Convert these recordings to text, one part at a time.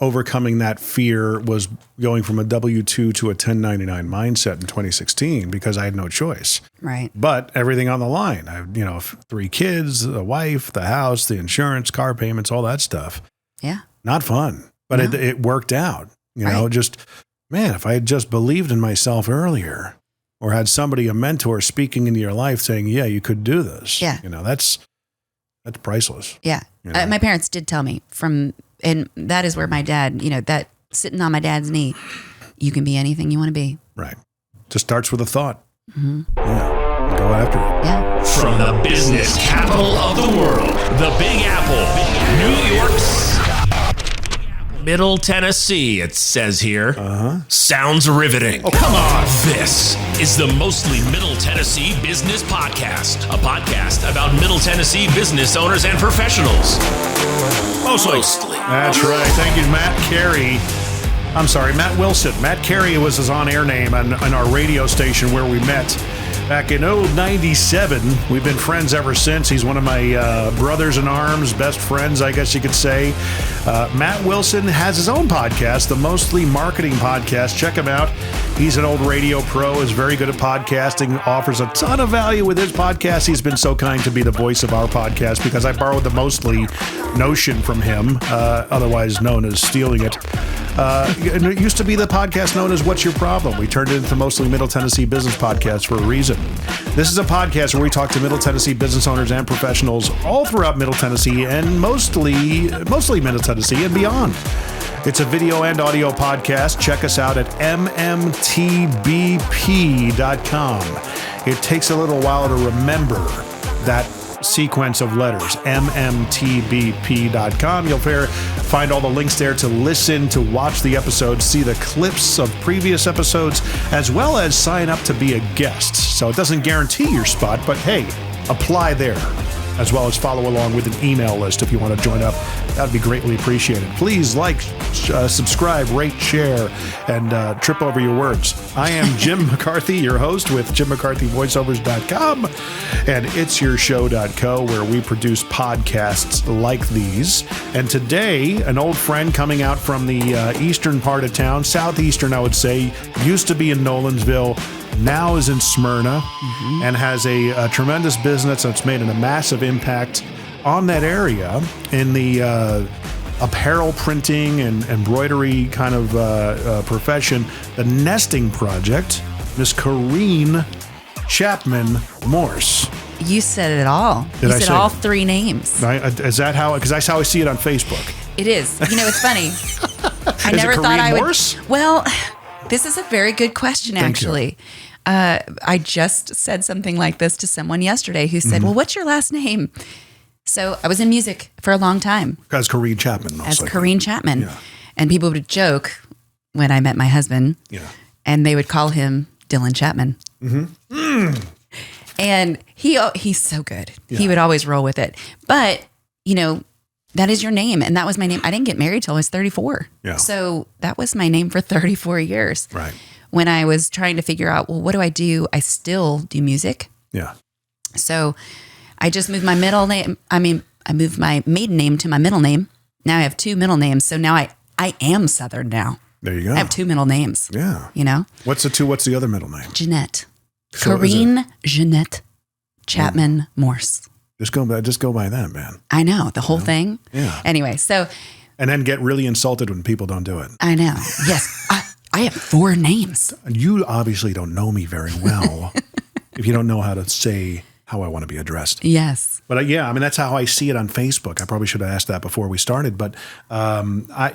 overcoming that fear was going from a W-2 to a 1099 mindset in 2016 because I had no choice. Right. But everything on the line. I have 3 kids, a wife, the house, the insurance, car payments, all that stuff. Yeah. Not fun, but it worked out. Just, man, if I had just believed in myself earlier or had somebody, a mentor speaking into your life saying, yeah, you could do this. Yeah. That's priceless. Yeah. My parents did tell me and that is where my dad, that sitting on my dad's knee, you can be anything you want to be. Right. Just starts with a thought. Mm-hmm. Yeah. Go after it. Yeah. From the business capital of the world, the Big Apple, New York's Middle Tennessee, it says here. Sounds riveting. Oh, come on. This is the Mostly Middle Tennessee Business Podcast, a podcast about Middle Tennessee business owners and professionals. Mostly. That's right. Thank you, Matt Carey. I'm sorry, Matt Wilson. Matt Carey was his on-air name on our radio station where we met back in 97. We've been friends ever since. He's one of my brothers in arms, best friends, I guess you could say. Matt Wilson has his own podcast, the Mostly Marketing Podcast. Check him out. He's an old radio pro, is very good at podcasting, offers a ton of value with his podcast. He's been so kind to be the voice of our podcast because I borrowed the Mostly notion from him, otherwise known as stealing it. It used to be the podcast known as What's Your Problem? We turned it into Mostly Middle Tennessee Business Podcast for a reason. This is a podcast where we talk to Middle Tennessee business owners and professionals all throughout Middle Tennessee and mostly Middle Tennessee and beyond. It's a video and audio podcast. Check us out at mmtbp.com. It takes a little while to remember that sequence of letters, mmtbp.com. You'll find all the links there to listen, to watch the episodes, see the clips of previous episodes, as well as sign up to be a guest. So it doesn't guarantee your spot, but hey, apply there, as well as follow along with an email list if you want to join up. That would be greatly appreciated. Please subscribe, rate, share, and trip over your words. I am Jim McCarthy, your host with JimMcCarthyVoiceovers.com and It'sYourShow.co, where we produce podcasts like these. And today, an old friend coming out from the eastern part of town, southeastern, I would say, used to be in Nolensville, now is in Smyrna, and has a tremendous business that's made a massive impact on that area in the apparel printing and embroidery kind of profession. The Nesting Project, Miss Corinne Chapman Morse. You said it all. You said all 3 names. Is that how? Because that's how I see it on Facebook. It is. It's funny. I never thought I would. Morse? Well, this is a very good question, actually. I just said something like this to someone yesterday who said, well, what's your last name? So I was in music for a long time. As Corinne Chapman. Corinne Chapman. Yeah. And people would joke when I met my husband. Yeah. And they would call him Dylan Chapman. Mm-hmm. Mm. And he's so good. Yeah. He would always roll with it. But, that is your name. And that was my name. I didn't get married till I was 34. Yeah. So that was my name for 34 years. Right. When I was trying to figure out, well, what do? I still do music. Yeah. So I just moved my middle name. I moved my maiden name to my middle name. Now I have 2 middle names. So now I am Southern now. There you go. I have 2 middle names. Yeah. What's the other middle name? Jeanette. So Corinne Jeanette Chapman Morse. Just go by that, man. I know. The whole thing. Yeah. Anyway, so. And then get really insulted when people don't do it. I know. Yes. I have 4 names. You obviously don't know me very well if you don't know how to say how I want to be addressed. Yes. But that's how I see it on Facebook. I probably should have asked that before we started, but I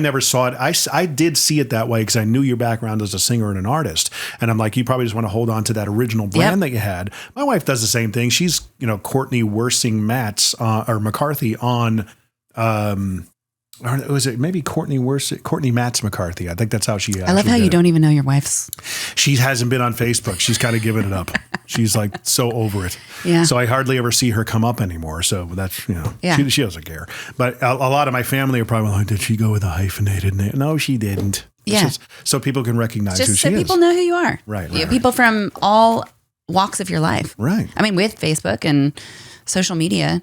never saw it. I did see it that way because I knew your background as a singer and an artist. And I'm like, you probably just want to hold on to that original brand that you had. My wife does the same thing. She's, Courtney Worsing McCarthy on, or was it maybe Courtney Matz McCarthy? I think that's how she. I love how you don't even know your wife's. She hasn't been on Facebook. She's kind of given it up. She's like so over it. Yeah. So I hardly ever see her come up anymore. So that's she doesn't care. But a lot of my family are probably like, did she go with a hyphenated name? No, she didn't. Yeah. So people can recognize who she is. Just so people know who you are. Right. People from all walks of your life. Right. With Facebook and social media,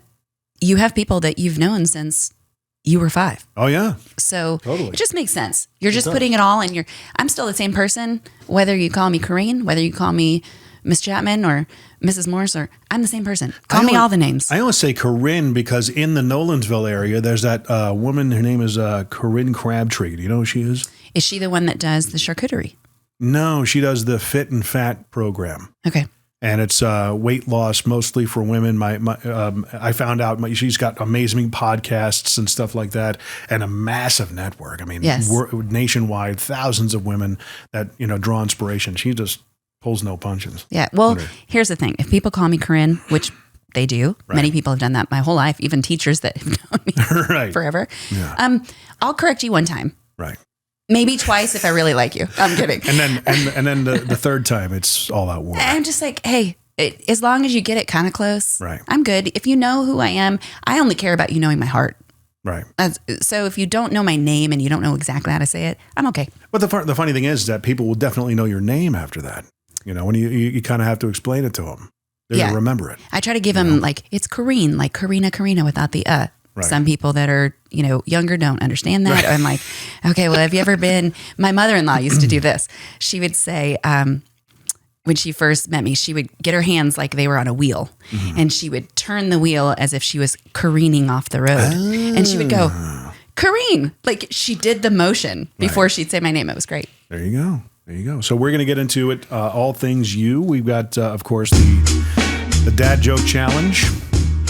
you have people that you've known since you were 5. Oh, yeah. So Totally. it just makes sense. You're just putting it all in I'm still the same person, whether you call me Corinne, whether you call me Miss Chapman or Mrs. Morse, or I'm the same person. Call me all the names. I always say Corinne because in the Nolensville area, there's that woman, her name is Corinne Crabtree. Do you know who she is? Is she the one that does the charcuterie? No, she does the Fit and Fat program. Okay. And it's weight loss mostly for women. I found out she's got amazing podcasts and stuff like that, and a massive network. I mean, yes. Nationwide, thousands of women that draw inspiration. She just pulls no punches. Yeah. Well, here's the thing: if people call me Corinne, which they do, many people have done that my whole life, even teachers that have known me forever. Yeah. I'll correct you one time. Right. Maybe twice if I really like you. I'm kidding. And then the third time, it's all out war. I'm just like, hey, as long as you get it kind of close, right. I'm good. If you know who I am, I only care about you knowing my heart. Right. So if you don't know my name and you don't know exactly how to say it, I'm okay. But the funny thing is that people will definitely know your name after that. When you kind of have to explain it to them. They're going to remember it. I try to give them it's Corinne, like Karina without the Right. Some people that are, younger don't understand that. Right. I'm like, okay, well, have you ever been, my mother-in-law used to do this. She would say, when she first met me, she would get her hands like they were on a wheel and she would turn the wheel as if she was careening off the road. And she would go, Corinne, like she did the motion before she'd say my name. It was great. There you go. So we're going to get into it. All things you. We've got, of course, the Dad Joke Challenge,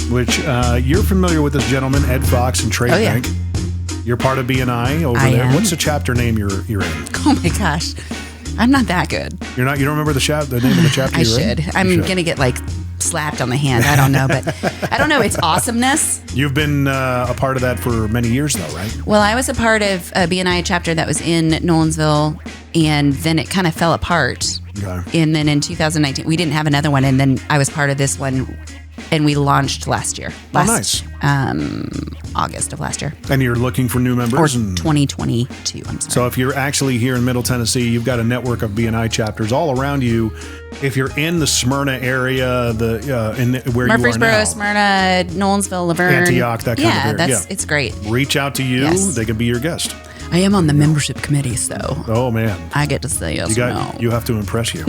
which you're familiar with this gentleman, Ed Fox and Trade Bank. You're part of BNI over there. Am. What's the chapter name you're in? Oh my gosh. I'm not that good. You're not. You don't remember the name of the chapter you're in? I'm going to get slapped on the hand. I don't know, but I don't know. It's awesomeness. You've been a part of that for many years though, right? Well, I was a part of a BNI chapter that was in Nolensville, and then it kind of fell apart. Okay. And then in 2019, we didn't have another one, and then I was part of this one. And we launched last year. Nice. August of last year. And you're looking for new members? Or 2022, I'm sorry. So if you're actually here in Middle Tennessee, you've got a network of BNI chapters all around you. If you're in the Smyrna area, where you are now. Murfreesboro, Smyrna, Nolensville, Laverne. Antioch, that kind of area. It's great. Reach out to you. Yes. They can be your guest. I am on the membership committee, so. Oh, man. I get to say yes or no. You have to impress you.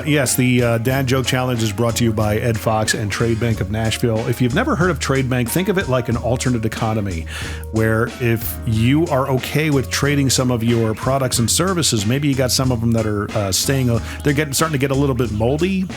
Yes, the Dad Joke Challenge is brought to you by Ed Fox and Trade Bank of Nashville. If you've never heard of Trade Bank, think of it like an alternate economy, where if you are okay with trading some of your products and services, maybe you got some of them that are starting to get a little bit moldy,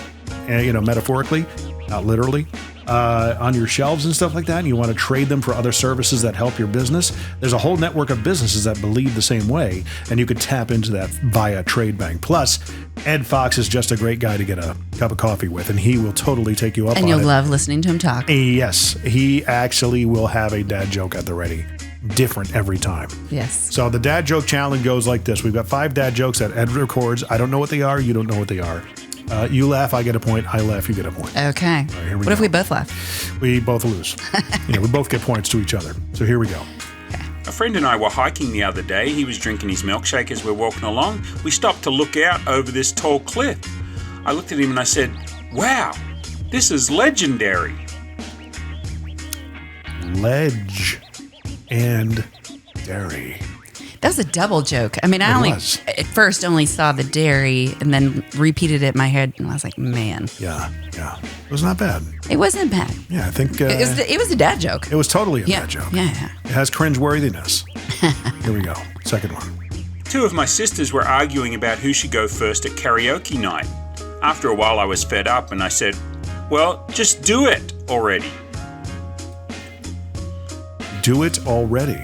metaphorically, not literally. On your shelves and stuff like that, and you want to trade them for other services that help your business, there's a whole network of businesses that believe the same way, and you could tap into that via Trade Bank. Plus, Ed Fox is just a great guy to get a cup of coffee with, and he will totally take you up on it. And you'll love listening to him talk. Yes, he actually will have a dad joke at the ready. Different every time. Yes. So the Dad Joke Challenge goes like this. We've got 5 dad jokes that Ed records. I don't know what they are. You don't know what they are. You laugh, I get a point. I laugh, you get a point. Okay. Right, here we what go. if we both laugh? We both lose. We both get points to each other. So here we go. A friend and I were hiking the other day. He was drinking his milkshake as we're walking along. We stopped to look out over this tall cliff. I looked at him and I said, "Wow, this is legendary." Ledge and dairy. That was a double joke. I mean, at first only saw the dairy and then repeated it in my head, and I was like, man. Yeah. It was not bad. It wasn't bad. Yeah, I think... it was a dad joke. It was totally a dad joke. Yeah. It has cringeworthiness. Here we go. Second one. 2 of my sisters were arguing about who should go first at karaoke night. After a while, I was fed up, and I said, "Well, just do it already." Do it already.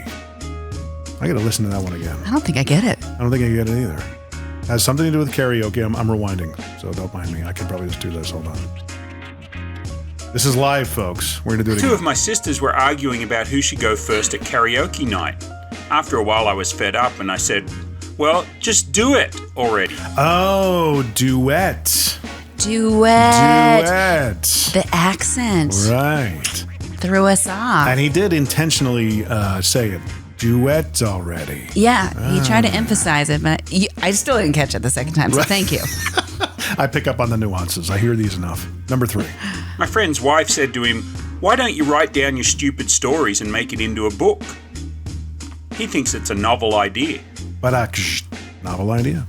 I got to listen to that one again. I don't think I get it. I don't think I get it either. It has something to do with karaoke. I'm rewinding, so don't mind me. I can probably just do this. Hold on. This is live, folks. We're going to do it again. 2 of my sisters were arguing about who should go first at karaoke night. After a while, I was fed up, and I said, "Well, just do it already." Oh, duet. The accent. Right. Threw us off. And he did intentionally say it. Duet already. Yeah, he tried to emphasize it, but I still didn't catch it the second time, so thank you. I pick up on the nuances. I hear these enough. Number 3. My friend's wife said to him, Why don't you write down your stupid stories and make it into a book? He thinks it's a novel idea. But novel idea.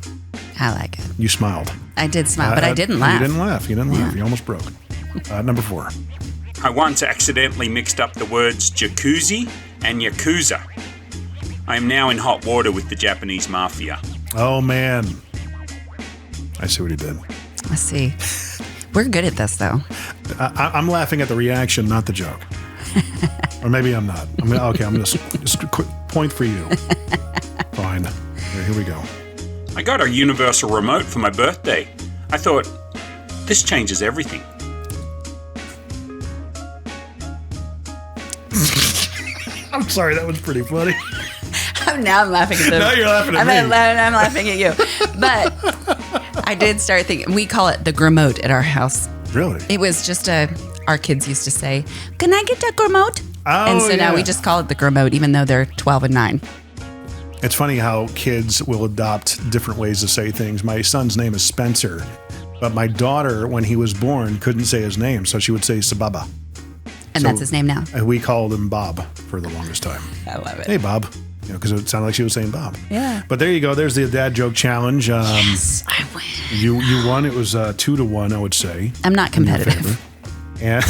I like it. You smiled. I did smile, but I didn't laugh. You didn't laugh. You almost broke. Number 4. I once accidentally mixed up the words jacuzzi and yakuza. I am now in hot water with the Japanese mafia. Oh, man. I see what he did. I see. We're good at this, though. I'm laughing at the reaction, not the joke. Or maybe I'm not. I'm going to just a quick point for you. Fine. Here we go. I got a universal remote for my birthday. I thought, this changes everything. I'm sorry, that was pretty funny. Now I'm laughing at them. Now you're laughing at me. I'm laughing at you. But I did start thinking, we call it the gramote at our house. Really? It was just our kids used to say, can I get a gramote? Oh, and so now we just call it the gramote, even though they're 12 and 9. It's funny how kids will adopt different ways to say things. My son's name is Spencer, but my daughter, when he was born, couldn't say his name, so she would say Sababa. And that's his name now. And we called him Bob for the longest time. I love it. Hey, Bob. Because it sounded like she was saying Bob. Yeah. But there you go. There's the dad joke challenge. Yes, I win. You won. It was 2-1, I would say. I'm not competitive. And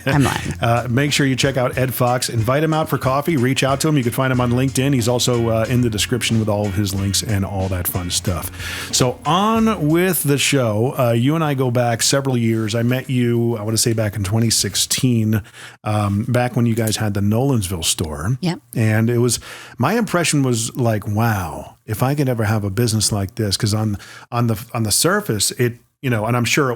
I'm lying. Make sure you check out Ed Fox. Invite him out for coffee. Reach out to him. You can find him on LinkedIn. He's also in the description with all of his links and all that fun stuff. So on with the show. You and I go back several years. I met you, I want to say back in 2016, back when you guys had the Nolensville store. Yep. And it was, my impression was like, wow, if I could ever have a business like this, because on the surface, and I'm sure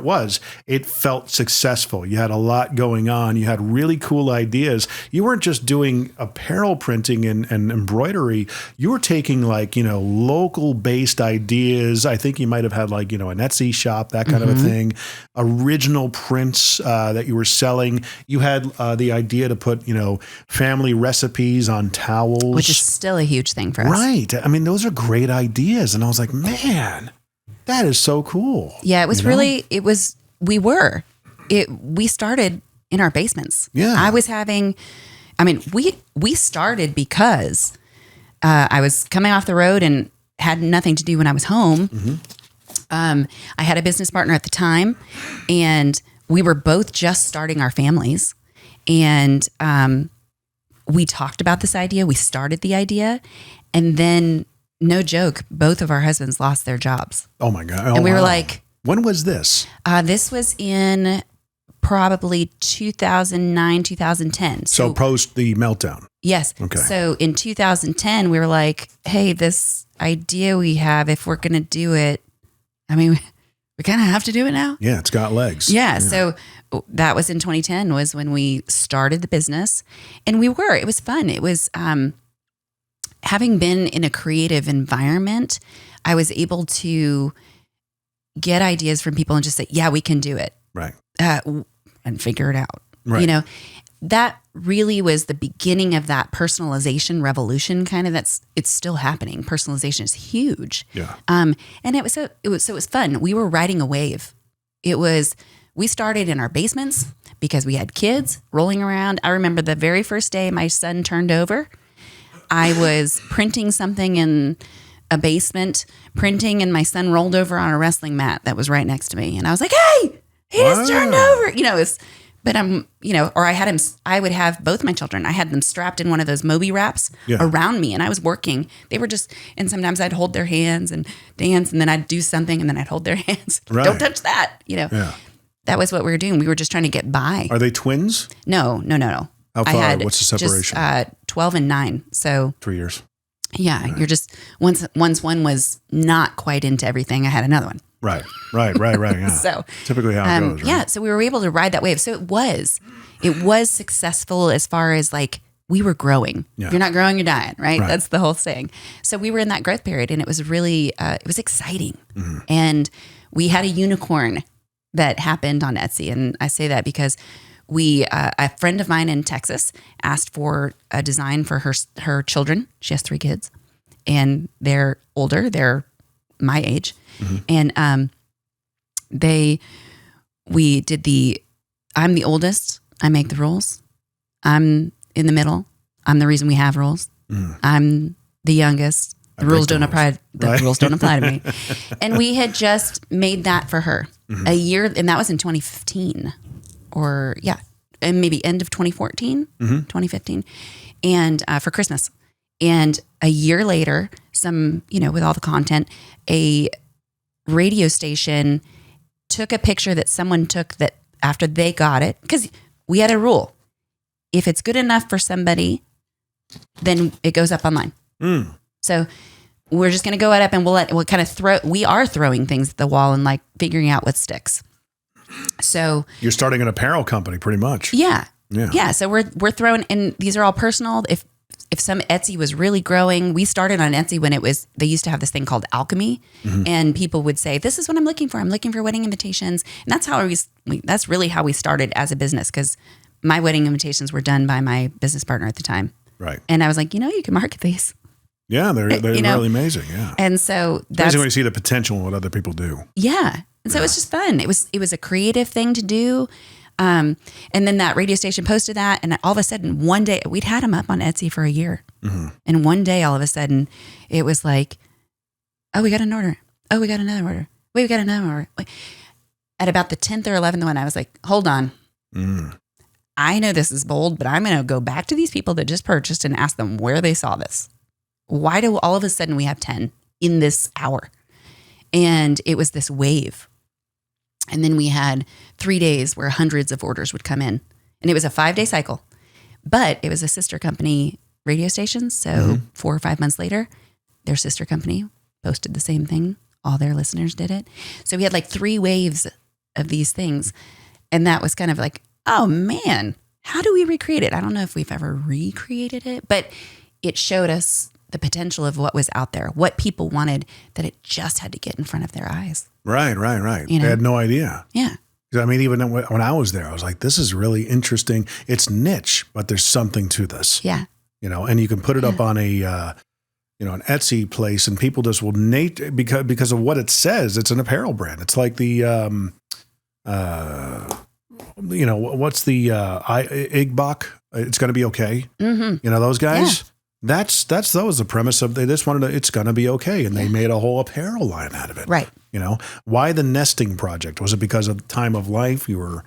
it felt successful. You had a lot going on. You had really cool ideas. You weren't just doing apparel printing and embroidery. You were taking local based ideas. I think you might have had an Etsy shop, that kind of a thing, original prints that you were selling. You had the idea to put, family recipes on towels, which is still a huge thing for us. Right. I mean, those are great ideas. And I was like, man, that is so cool. Yeah, it was we started in our basements. Yeah. We started because I was coming off the road and had nothing to do when I was home. Mm-hmm. I had a business partner at the time, and we were both just starting our families. And we talked about this idea. We started the idea, and then, no joke, both of our husbands lost their jobs. Oh my God. And we were like, when was this? This was in probably 2009, 2010. So post the meltdown. Yes. Okay. So in 2010, we were like, hey, this idea we have, if we're going to do it, we kind of have to do it now. Yeah. It's got legs. Yeah. So that was in 2010 was when we started the business, and it was fun. It was, having been in a creative environment, I was able to get ideas from people and just say, yeah, we can do it. Right. And figure it out. Right. That really was the beginning of that personalization revolution it's still happening. Personalization is huge. Yeah. And it was fun. We were riding a wave. We started in our basements because we had kids rolling around. I remember the very first day my son turned over, I was printing something in a basement, and my son rolled over on a wrestling mat that was right next to me. And I was like, hey, he just turned over, or I would have both my children. I had them strapped in one of those Moby wraps around me, and I was working. They were and sometimes I'd hold their hands and dance, and then I'd do something, and then I'd hold their hands. Right. Don't touch that, Yeah. That was what we were doing. We were just trying to get by. Are they twins? No. How far? What's the separation? Just 12 and 9. So 3 years. Yeah, right. You're just once one was not quite into everything, I had another one. Right. Yeah. So typically how it goes. Right? Yeah. So we were able to ride that wave. So it was successful as far as we were growing. Yeah. If you're not growing, you're dying, right? That's the whole saying. So we were in that growth period, and it was really it was exciting. Mm-hmm. And we had a unicorn that happened on Etsy, and I say that because a friend of mine in Texas asked for a design for her children. She has 3 kids, and they're older. They're my age. Mm-hmm. And I'm the oldest. I make the rules. I'm in the middle. I'm the reason we have rules. I'm the youngest. The rules don't apply. The rules don't apply to me. And we had just made that for her a year, and that was in 2015, and maybe end of 2014, 2015, and for Christmas. And a year later, with all the content, a radio station took a picture that someone took that after they got it, because we had a rule: if it's good enough for somebody, then it goes up online. So we're just going to go up and we'll kind of we are throwing things at the wall and like figuring out what sticks. So you're starting an apparel company pretty much. Yeah. So we're throwing, and these are all personal. If some Etsy was really growing, we started on Etsy when they used to have this thing called alchemy, and people would say, this is what I'm looking for. I'm looking for wedding invitations. And that's really how we started as a business, because my wedding invitations were done by my business partner at the time. Right. And I was like, you can market these. Yeah, they're really amazing. Yeah. And so that's amazing when you see the potential in what other people do. Yeah. And so it was just fun. It was a creative thing to do. And then that radio station posted that, and all of a sudden one day we'd had them up on Etsy for a year. And one day all of a sudden it was like, oh, we got an order. Oh, we got another order. Wait, we got another order. Wait. At about the 10th or 11th one, I was like, hold on. I know this is bold, but I'm going to go back to these people that just purchased and ask them where they saw this. Why do all of a sudden we have 10 in this hour? And it was this wave. And then we had 3 days where hundreds of orders would come in. And it was a 5-day cycle. But it was a sister company radio station. So 4 or 5 months later, their sister company posted the same thing. All their listeners did it. So we had like 3 waves of these things. And that was kind of like, oh man, how do we recreate it? I don't know if we've ever recreated it, but it showed us the potential of what was out there, what people wanted, that it just had to get in front of their eyes. Right. They had no idea. Yeah. I mean, even when I was there, I was like, this is really interesting. It's niche, but there's something to this. Yeah. And you can put it up on an Etsy place, and people just will because of what it says. It's an apparel brand. It's like the, what's the Igbok? It's going to be okay. Those guys. Yeah. That was the premise of, they just wanted to, it's going to be okay. And they made a whole apparel line out of it. Right. Why the nesting project? Was it because of the time of life? You were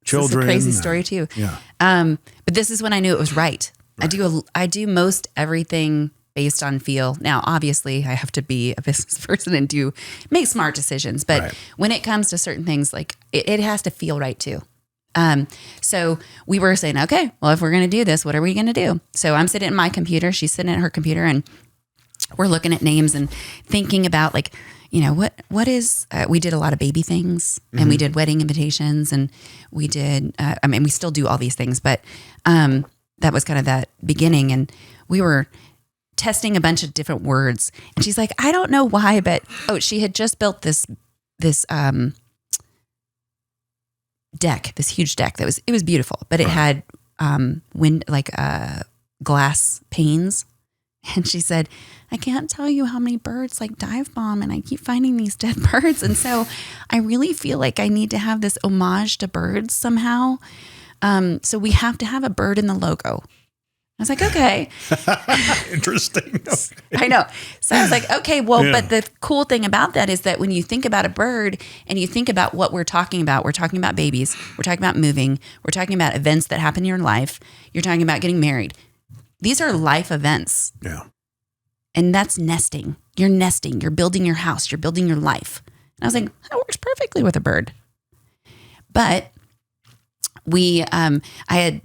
children? It's a crazy story too. Yeah. But this is when I knew it was right. I do most everything based on feel. Now, obviously I have to be a business person and make smart decisions. But when it comes to certain things, like it has to feel right too. So we were saying, okay, well, if we're going to do this, what are we going to do? So I'm sitting at my computer, she's sitting at her computer, and we're looking at names and thinking about like, what is, we did a lot of baby things, and we did wedding invitations, and we did, we still do all these things, but, that was kind of that beginning. And we were testing a bunch of different words, and she's like, I don't know why, but, she had just built this deck, this huge deck it was beautiful, but it had glass panes. And she said, I can't tell you how many birds like dive bomb, and I keep finding these dead birds. And so I really feel like I need to have this homage to birds somehow. So we have to have a bird in the logo. I was like, okay. Interesting. Okay. I know. So I was like, okay, well, but the cool thing about that is that when you think about a bird and you think about what we're talking about babies, we're talking about moving, we're talking about events that happen in your life, you're talking about getting married. These are life events. Yeah. And that's nesting. You're nesting, you're building your house, you're building your life. And I was like, that works perfectly with a bird. But I had,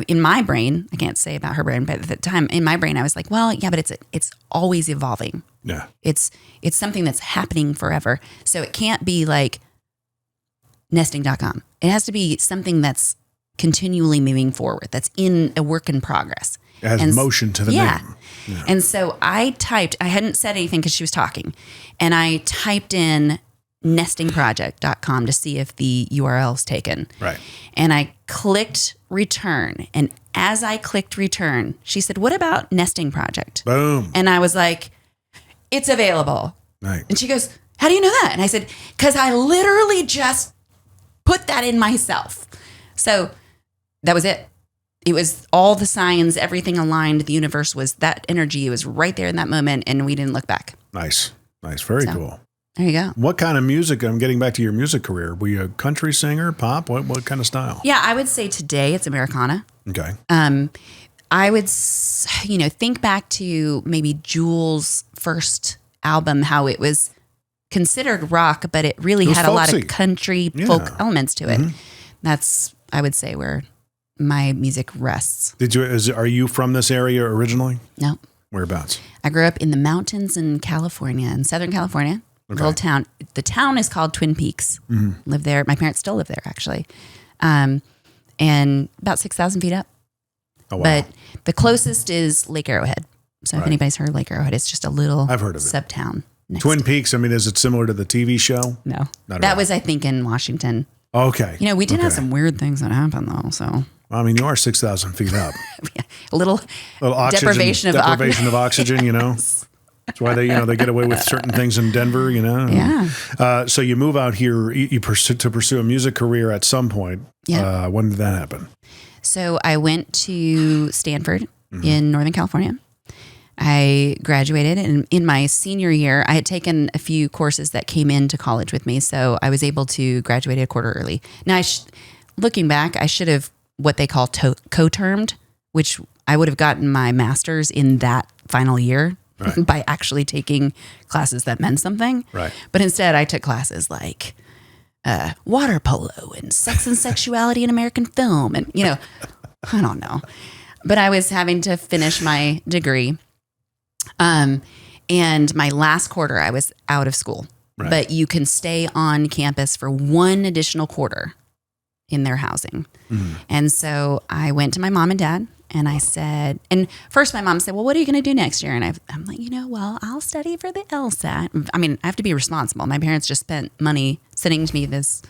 in my brain, I can't say about her brain, but at the time in my brain, I was like, well, yeah, but it's always evolving. Yeah. It's something that's happening forever. So it can't be like nesting.com. It has to be something that's continually moving forward. That's in a work in progress. It has motion to the name. Yeah. And so I hadn't said anything because she was talking, and I typed in nestingproject.com to see if the URL's taken. Right. And I clicked return. And as I clicked return, she said, what about nesting project? Boom. And I was like, it's available. Right. And she goes, how do you know that? And I said, because I literally just put that in myself. So that was it. it was all the signs, everything aligned. The universe was that energy. It was right there in that moment, and we didn't look back. Nice. Very cool. There you go. What kind of music? I'm getting back to your music career. Were you a country singer, pop? What kind of style? Yeah, I would say today it's Americana. Okay. I would, think back to maybe Jewel's first album, how it was considered rock, but it really had folksy. A lot of country folk elements to it. That's, I would say, where my music rests. Are you from this area originally? No. Whereabouts? I grew up in the mountains in California, in Southern California. Okay. Little town. The town is called Twin Peaks. Live there. My parents still live there, actually. And about 6,000 feet up. Oh, wow. But the closest is Lake Arrowhead. So if anybody's heard of Lake Arrowhead, it's just a little I've heard of sub-town. Twin Peaks, is it similar to the TV show? No. That was, I think, in Washington. Okay. We did have some weird things that happened, though, so... you are 6,000 feet up. A little oxygen, deprivation of oxygen, That's why they get away with certain things in Denver, Yeah. So you move out here to pursue a music career at some point. Yeah. When did that happen? So I went to Stanford in Northern California. I graduated, and in my senior year, I had taken a few courses that came into college with me, so I was able to graduate a quarter early. Now, looking back, I should have what they call co-termed, which I would have gotten my master's in that final year by actually taking classes that meant something. Right. But instead, I took classes like water polo and sex and sexuality in American film. And, I don't know. But I was having to finish my degree. And my last quarter, I was out of school. Right. But you can stay on campus for one additional quarter in their housing. And so I went to my mom and dad and I said, and first my mom said, well, what are you going to do next year? And I'm like, I'll study for the LSAT. I have to be responsible. My parents just spent money sending me this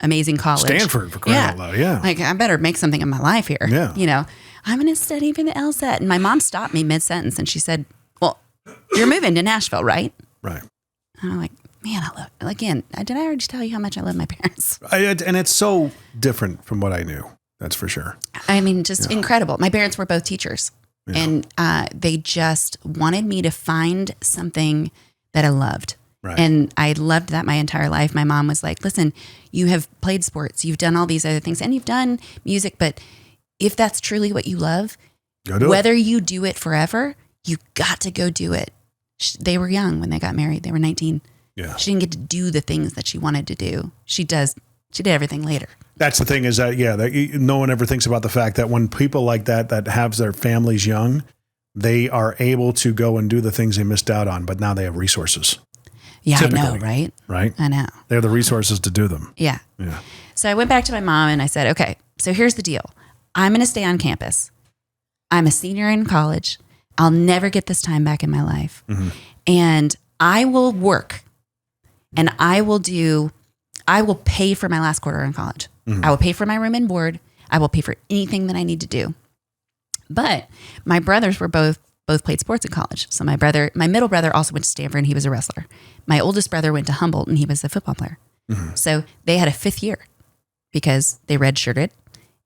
amazing college. Stanford, for crying out loud, yeah. Like, I better make something of my life here. Yeah. I'm going to study for the LSAT. And my mom stopped me mid-sentence and she said, well, you're moving to Nashville, right? Right. And I'm like, man, did I already tell you how much I love my parents? And it's so different from what I knew. That's for sure. Just incredible. My parents were both teachers and they just wanted me to find something that I loved. Right. And I loved that my entire life. My mom was like, listen, you have played sports, you've done all these other things, and you've done music, but if that's truly what you love, whether you do it forever, you got to go do it. They were young when they got married. They were 19. Yeah. She didn't get to do the things that she wanted to do. She did everything later. That's the thing is that no one ever thinks about the fact that when people like that have their families young, they are able to go and do the things they missed out on, but now they have resources. Yeah, typically, I know, right? Right? I know. They have the resources to do them. Yeah. Yeah. So I went back to my mom and I said, okay, so here's the deal. I'm going to stay on campus. I'm a senior in college. I'll never get this time back in my life. And I will work and I will pay for my last quarter in college. I will pay for my room and board. I will pay for anything that I need to do. But my brothers were both played sports in college. So my middle brother also went to Stanford and he was a wrestler. My oldest brother went to Humboldt and he was a football player. So they had a fifth year because they redshirted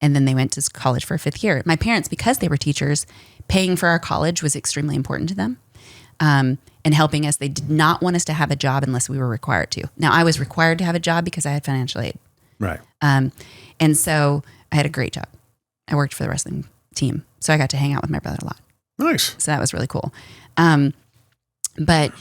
and then they went to college for a fifth year. My parents, because they were teachers, paying for our college was extremely important to them. And helping us. They did not want us to have a job unless we were required to. Now, I was required to have a job because I had financial aid. Right. And so I had a great job. I worked for the wrestling team. So I got to hang out with my brother a lot. Nice. So that was really cool. But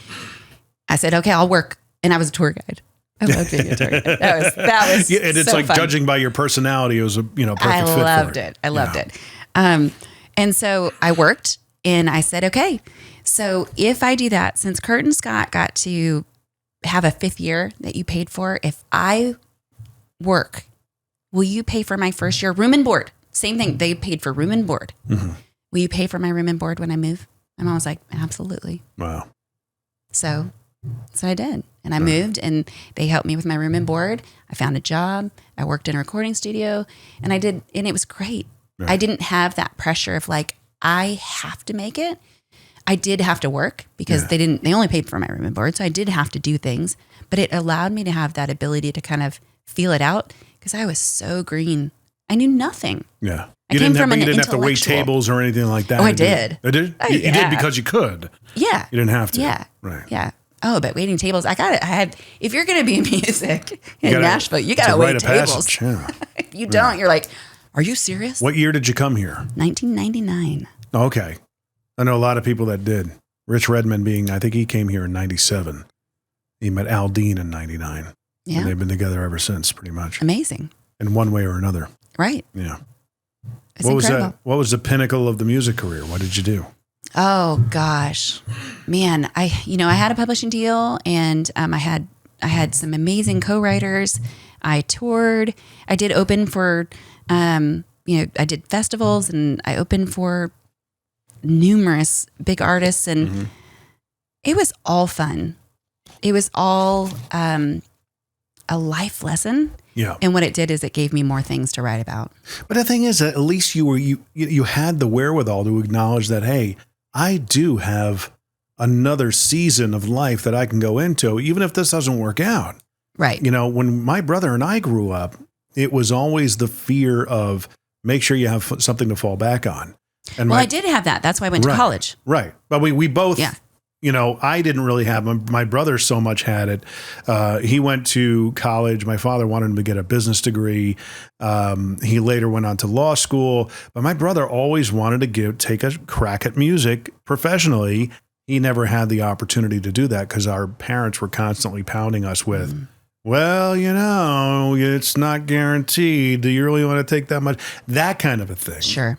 I said, okay, I'll work. And I was a tour guide. I loved being a tour guide. That was yeah, and it's so like fun. judging by your personality, it was a perfect fit I loved for it. I loved it. And so I worked and I said, okay, so if I do that, since Kurt and Scott got to have a fifth year that you paid for, if I work, will you pay for my first year room and board? Same thing. They paid for room and board. Will you pay for my room and board when I move? My mom was like, absolutely. Wow. So I did. And I moved and they helped me with my room and board. I found a job. I worked in a recording studio and and it was great. Right. I didn't have that pressure of like, I have to make it. I did have to work because they only paid for my room and board. So I did have to do things, but it allowed me to have that ability to kind of feel it out because I was so green. I knew nothing. Yeah. You didn't have to wait tables or anything like that. Oh, I did. You did? Oh, You yeah. did because you could. Yeah. You didn't have to. Yeah. Right. Yeah. Oh, but waiting tables. If you're going to be in music in Nashville, you got to wait tables. Yeah. If you don't, you're like, are you serious? What year did you come here? 1999. Okay. I know a lot of people that did. Rich Redmond I think he came here in 97. He met Al Dean in 99. Yeah. And they've been together ever since, pretty much. Amazing. In one way or another. Right. Yeah. It's incredible. What was the pinnacle of the music career? What did you do? Oh gosh, man. I had a publishing deal, and I had some amazing co-writers. I toured. I did open for, I did festivals, and I opened for numerous big artists, and it was all fun. It was all a life lesson. Yeah. And what it did is it gave me more things to write about. But the thing is that at least you had the wherewithal to acknowledge that, hey, I do have another season of life that I can go into, even if this doesn't work out. Right. When my brother and I grew up, it was always the fear of make sure you have something to fall back on. And I did have that. That's why I went to college. Right. But we both, yeah. I didn't really have them. My brother so much had it. He went to college. My father wanted him to get a business degree. He later went on to law school. But my brother always wanted to take a crack at music professionally. He never had the opportunity to do that because our parents were constantly pounding us with, well, it's not guaranteed. Do you really want to take that much? That kind of a thing. Sure.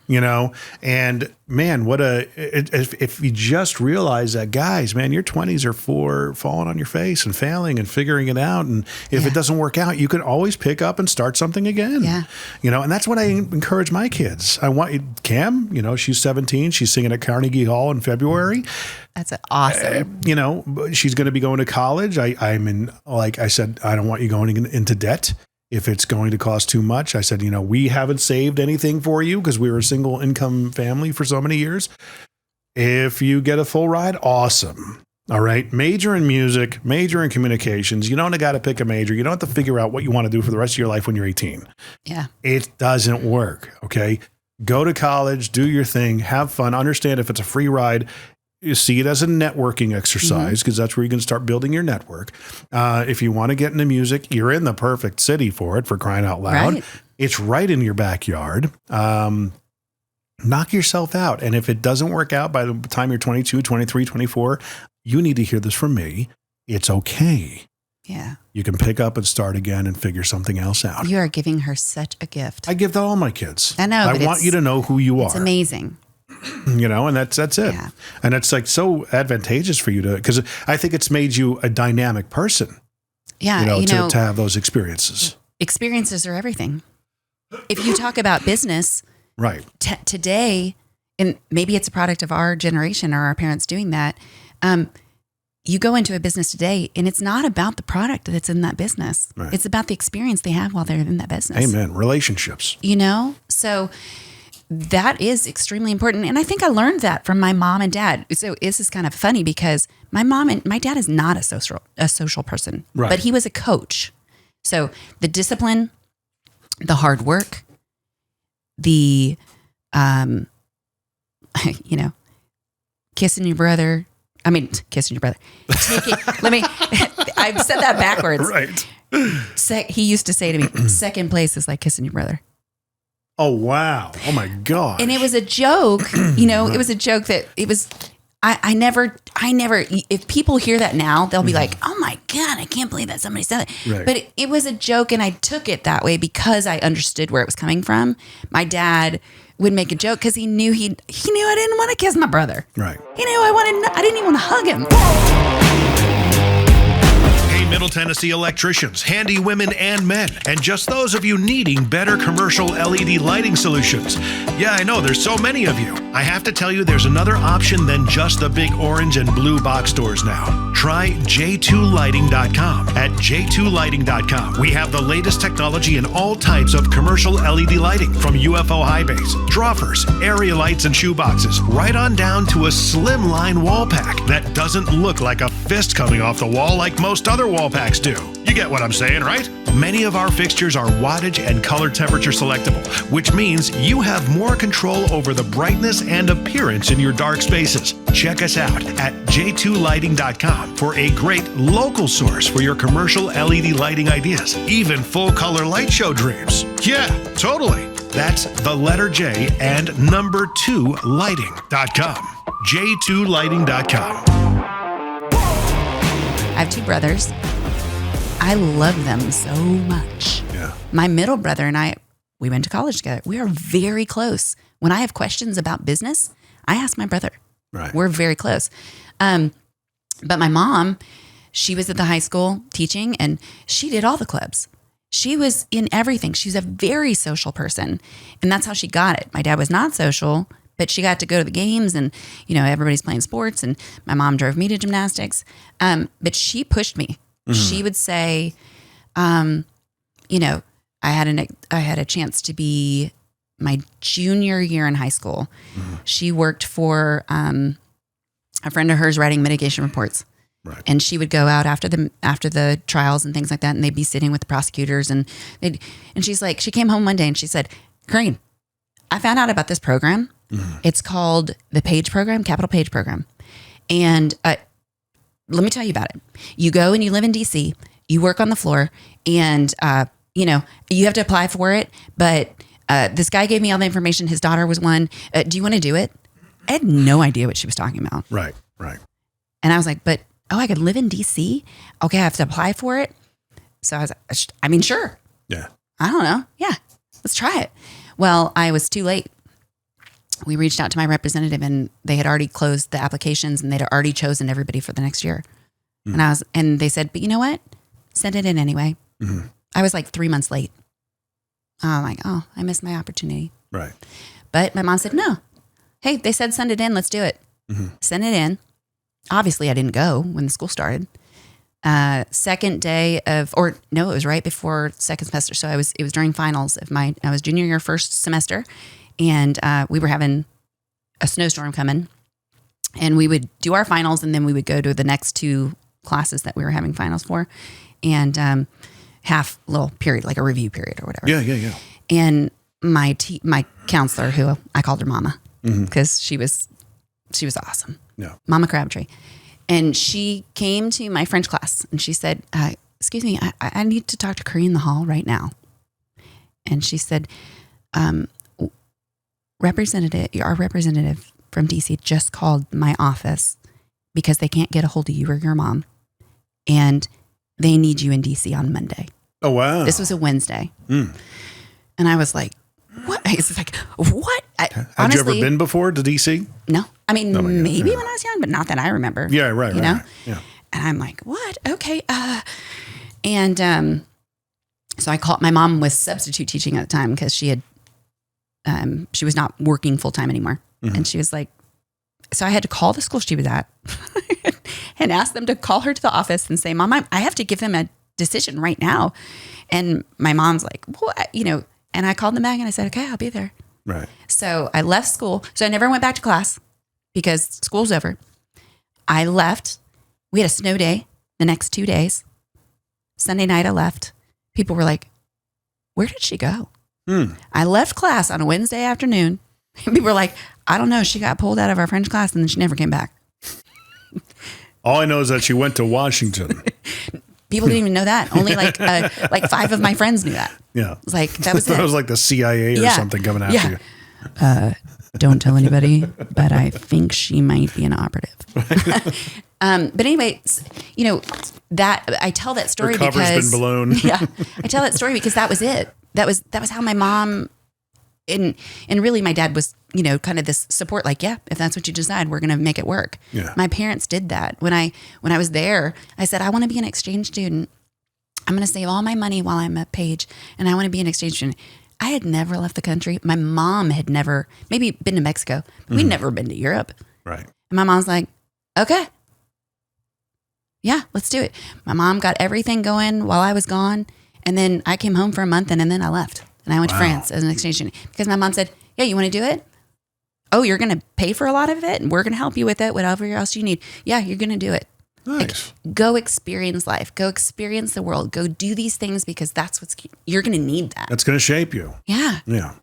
And man, if you just realize that, guys, man, your 20s are for falling on your face and failing and figuring it out. And if it doesn't work out, you can always pick up and start something again. Yeah. And that's what I encourage my kids. I want Cam, she's 17. She's singing at Carnegie Hall in February. That's awesome. She's going to be going to college. I'm in, like I said, I don't want you going into debt if it's going to cost too much. I said, we haven't saved anything for you because we were a single income family for so many years. If you get a full ride, awesome. All right. Major in music, major in communications. You don't got to pick a major. You don't have to figure out what you want to do for the rest of your life when you're 18. Yeah. It doesn't work. Okay. Go to college, do your thing, have fun, understand if it's a free ride. You see it as a networking exercise because that's where you can start building your network. If you want to get into music, you're in the perfect city for it, for crying out loud. Right. It's right in your backyard. Knock yourself out. And if it doesn't work out by the time you're 22, 23, 24, you need to hear this from me. It's okay. Yeah. You can pick up and start again and figure something else out. You are giving her such a gift. I give that to all my kids. I know. I want you to know who you are. It's amazing. And that's it. Yeah. And it's like so advantageous for you because I think it's made you a dynamic person. Yeah. To have those experiences. Experiences are everything. If you talk about business, right. Today, and maybe it's a product of our generation or our parents doing that. You go into a business today and it's not about the product that's in that business. Right. It's about the experience they have while they're in that business. Amen. Relationships. So that is extremely important. And I think I learned that from my mom and dad. So this is kind of funny because my dad is not a social person, right. But he was a coach. So the discipline, the hard work, the, kissing your brother. Take it. I've said that backwards. Right. He used to say to me, second place is like kissing your brother. Oh, wow. Oh, my God. And it was a joke, it was a joke that it was, I never, if people hear that now, they'll be like, oh my God, I can't believe that somebody said that. Right. But it was a joke and I took it that way because I understood where it was coming from. My dad would make a joke because he knew I didn't want to kiss my brother. Right. He knew I didn't even want to hug him. Middle Tennessee electricians, handy women and men, and just those of you needing better commercial LED lighting solutions. Yeah, I know, there's so many of you. I have to tell you, there's another option than just the big orange and blue box stores now. Try j2lighting.com. At j2lighting.com, we have the latest technology in all types of commercial LED lighting, from UFO high base, droppers, area lights, and shoeboxes, right on down to a slimline wall pack that doesn't look like a fist coming off the wall like most other wall packs do. You get what I'm saying, right? Many of our fixtures are wattage and color temperature selectable, which means you have more control over the brightness and appearance in your dark spaces. Check us out at j2lighting.com for a great local source for your commercial LED lighting ideas, even full color light show dreams. Yeah, totally. That's the letter J and number 2 lighting.com. j2lighting.com. I have 2 brothers. I love them so much. Yeah. My middle brother and I, we went to college together. We are very close. When I have questions about business, I ask my brother. Right. We're very close. But my mom, she was at the high school teaching and she did all the clubs. She was in everything. She's a very social person. And that's how she got it. My dad was not social, but she got to go to the games and, everybody's playing sports. And my mom drove me to gymnastics. But she pushed me. Mm-hmm. She would say, I had a chance to be my junior year in high school. Mm-hmm. She worked for a friend of hers writing mitigation reports. Right. And she would go out after the trials and things like that, and they'd be sitting with the prosecutors, and she's like, she came home one day and she said, Corinne, I found out about this program. Mm-hmm. It's called the PAGE program, Capital PAGE program. And let me tell you about it. You go and you live in DC, you work on the floor, and you have to apply for it. But this guy gave me all the information. His daughter was one. Do you want to do it? I had no idea what she was talking about. Right. And I was like, but I could live in DC? Okay, I have to apply for it. So I was like, sure. Yeah. I don't know. Yeah, let's try it. Well, I was too late. We reached out to my representative and they had already closed the applications and they'd already chosen everybody for the next year. Mm-hmm. And they said, but you know what? Send it in anyway. Mm-hmm. I was like 3 months late. I'm like, I missed my opportunity. Right. But my mom said, no. Hey, they said send it in. Let's do it. Mm-hmm. Send it in. Obviously, I didn't go when the school started. Second day it was right before second semester. So it was during finals of I was junior year first semester, and we were having a snowstorm coming, and we would do our finals, and then we would go to the next 2 classes that we were having finals for, and half little period, like a review period or whatever. Yeah. And my counselor, who I called her Mama, because she was awesome. Yeah. Mama Crabtree. And she came to my French class and she said, excuse me, I need to talk to Corinne in the hall right now. And she said, our representative from DC just called my office because they can't get a hold of you or your mom. And they need you in DC on Monday. Oh, wow. This was a Wednesday. And I was like, what? It's like, what? Had you ever been before to DC? No. Maybe when I was young, but not that I remember. Yeah, right. Right. Yeah. And I'm like, what? Okay. So I called, my mom was substitute teaching at the time because she was not working full time anymore. Mm-hmm. And she was like, so I had to call the school she was at and ask them to call her to the office and say, Mom, I have to give them a decision right now. And my mom's like, what? And I called them back and I said, okay, I'll be there. Right. So I left school. So I never went back to class because school's over. I left. We had a snow day the next 2 days. Sunday night I left. People were like, where did she go? I left class on a Wednesday afternoon. And people were like, I don't know. She got pulled out of our French class and then she never came back. All I know is that she went to Washington. People didn't even know that. Only like 5 of my friends knew that. Yeah. It was like, that was it. That was like the CIA or something coming after you. Don't tell anybody, but I think she might be an operative. But anyway, that I tell that story Her cover's because been blown. Yeah, I tell that story because that was it. That was how my mom and really my dad was, kind of this support. Like, yeah, if that's what you decide, we're going to make it work. Yeah. My parents did that when I was there. I said I want to be an exchange student. I'm going to save all my money while I'm at Page, and I want to be an exchange student. I had never left the country. My mom had never, maybe been to Mexico. But we'd never been to Europe. Right. And my mom's like, okay. Yeah, let's do it. My mom got everything going while I was gone. And then I came home for a month and then I left. And I went to France as an exchange student. Because my mom said, yeah, you want to do it? Oh, you're going to pay for a lot of it? And we're going to help you with it, whatever else you need. Yeah, you're going to do it. Nice. Like, go experience life. Go experience the world. Go do these things because you're going to need that. That's going to shape you. Yeah. Yeah.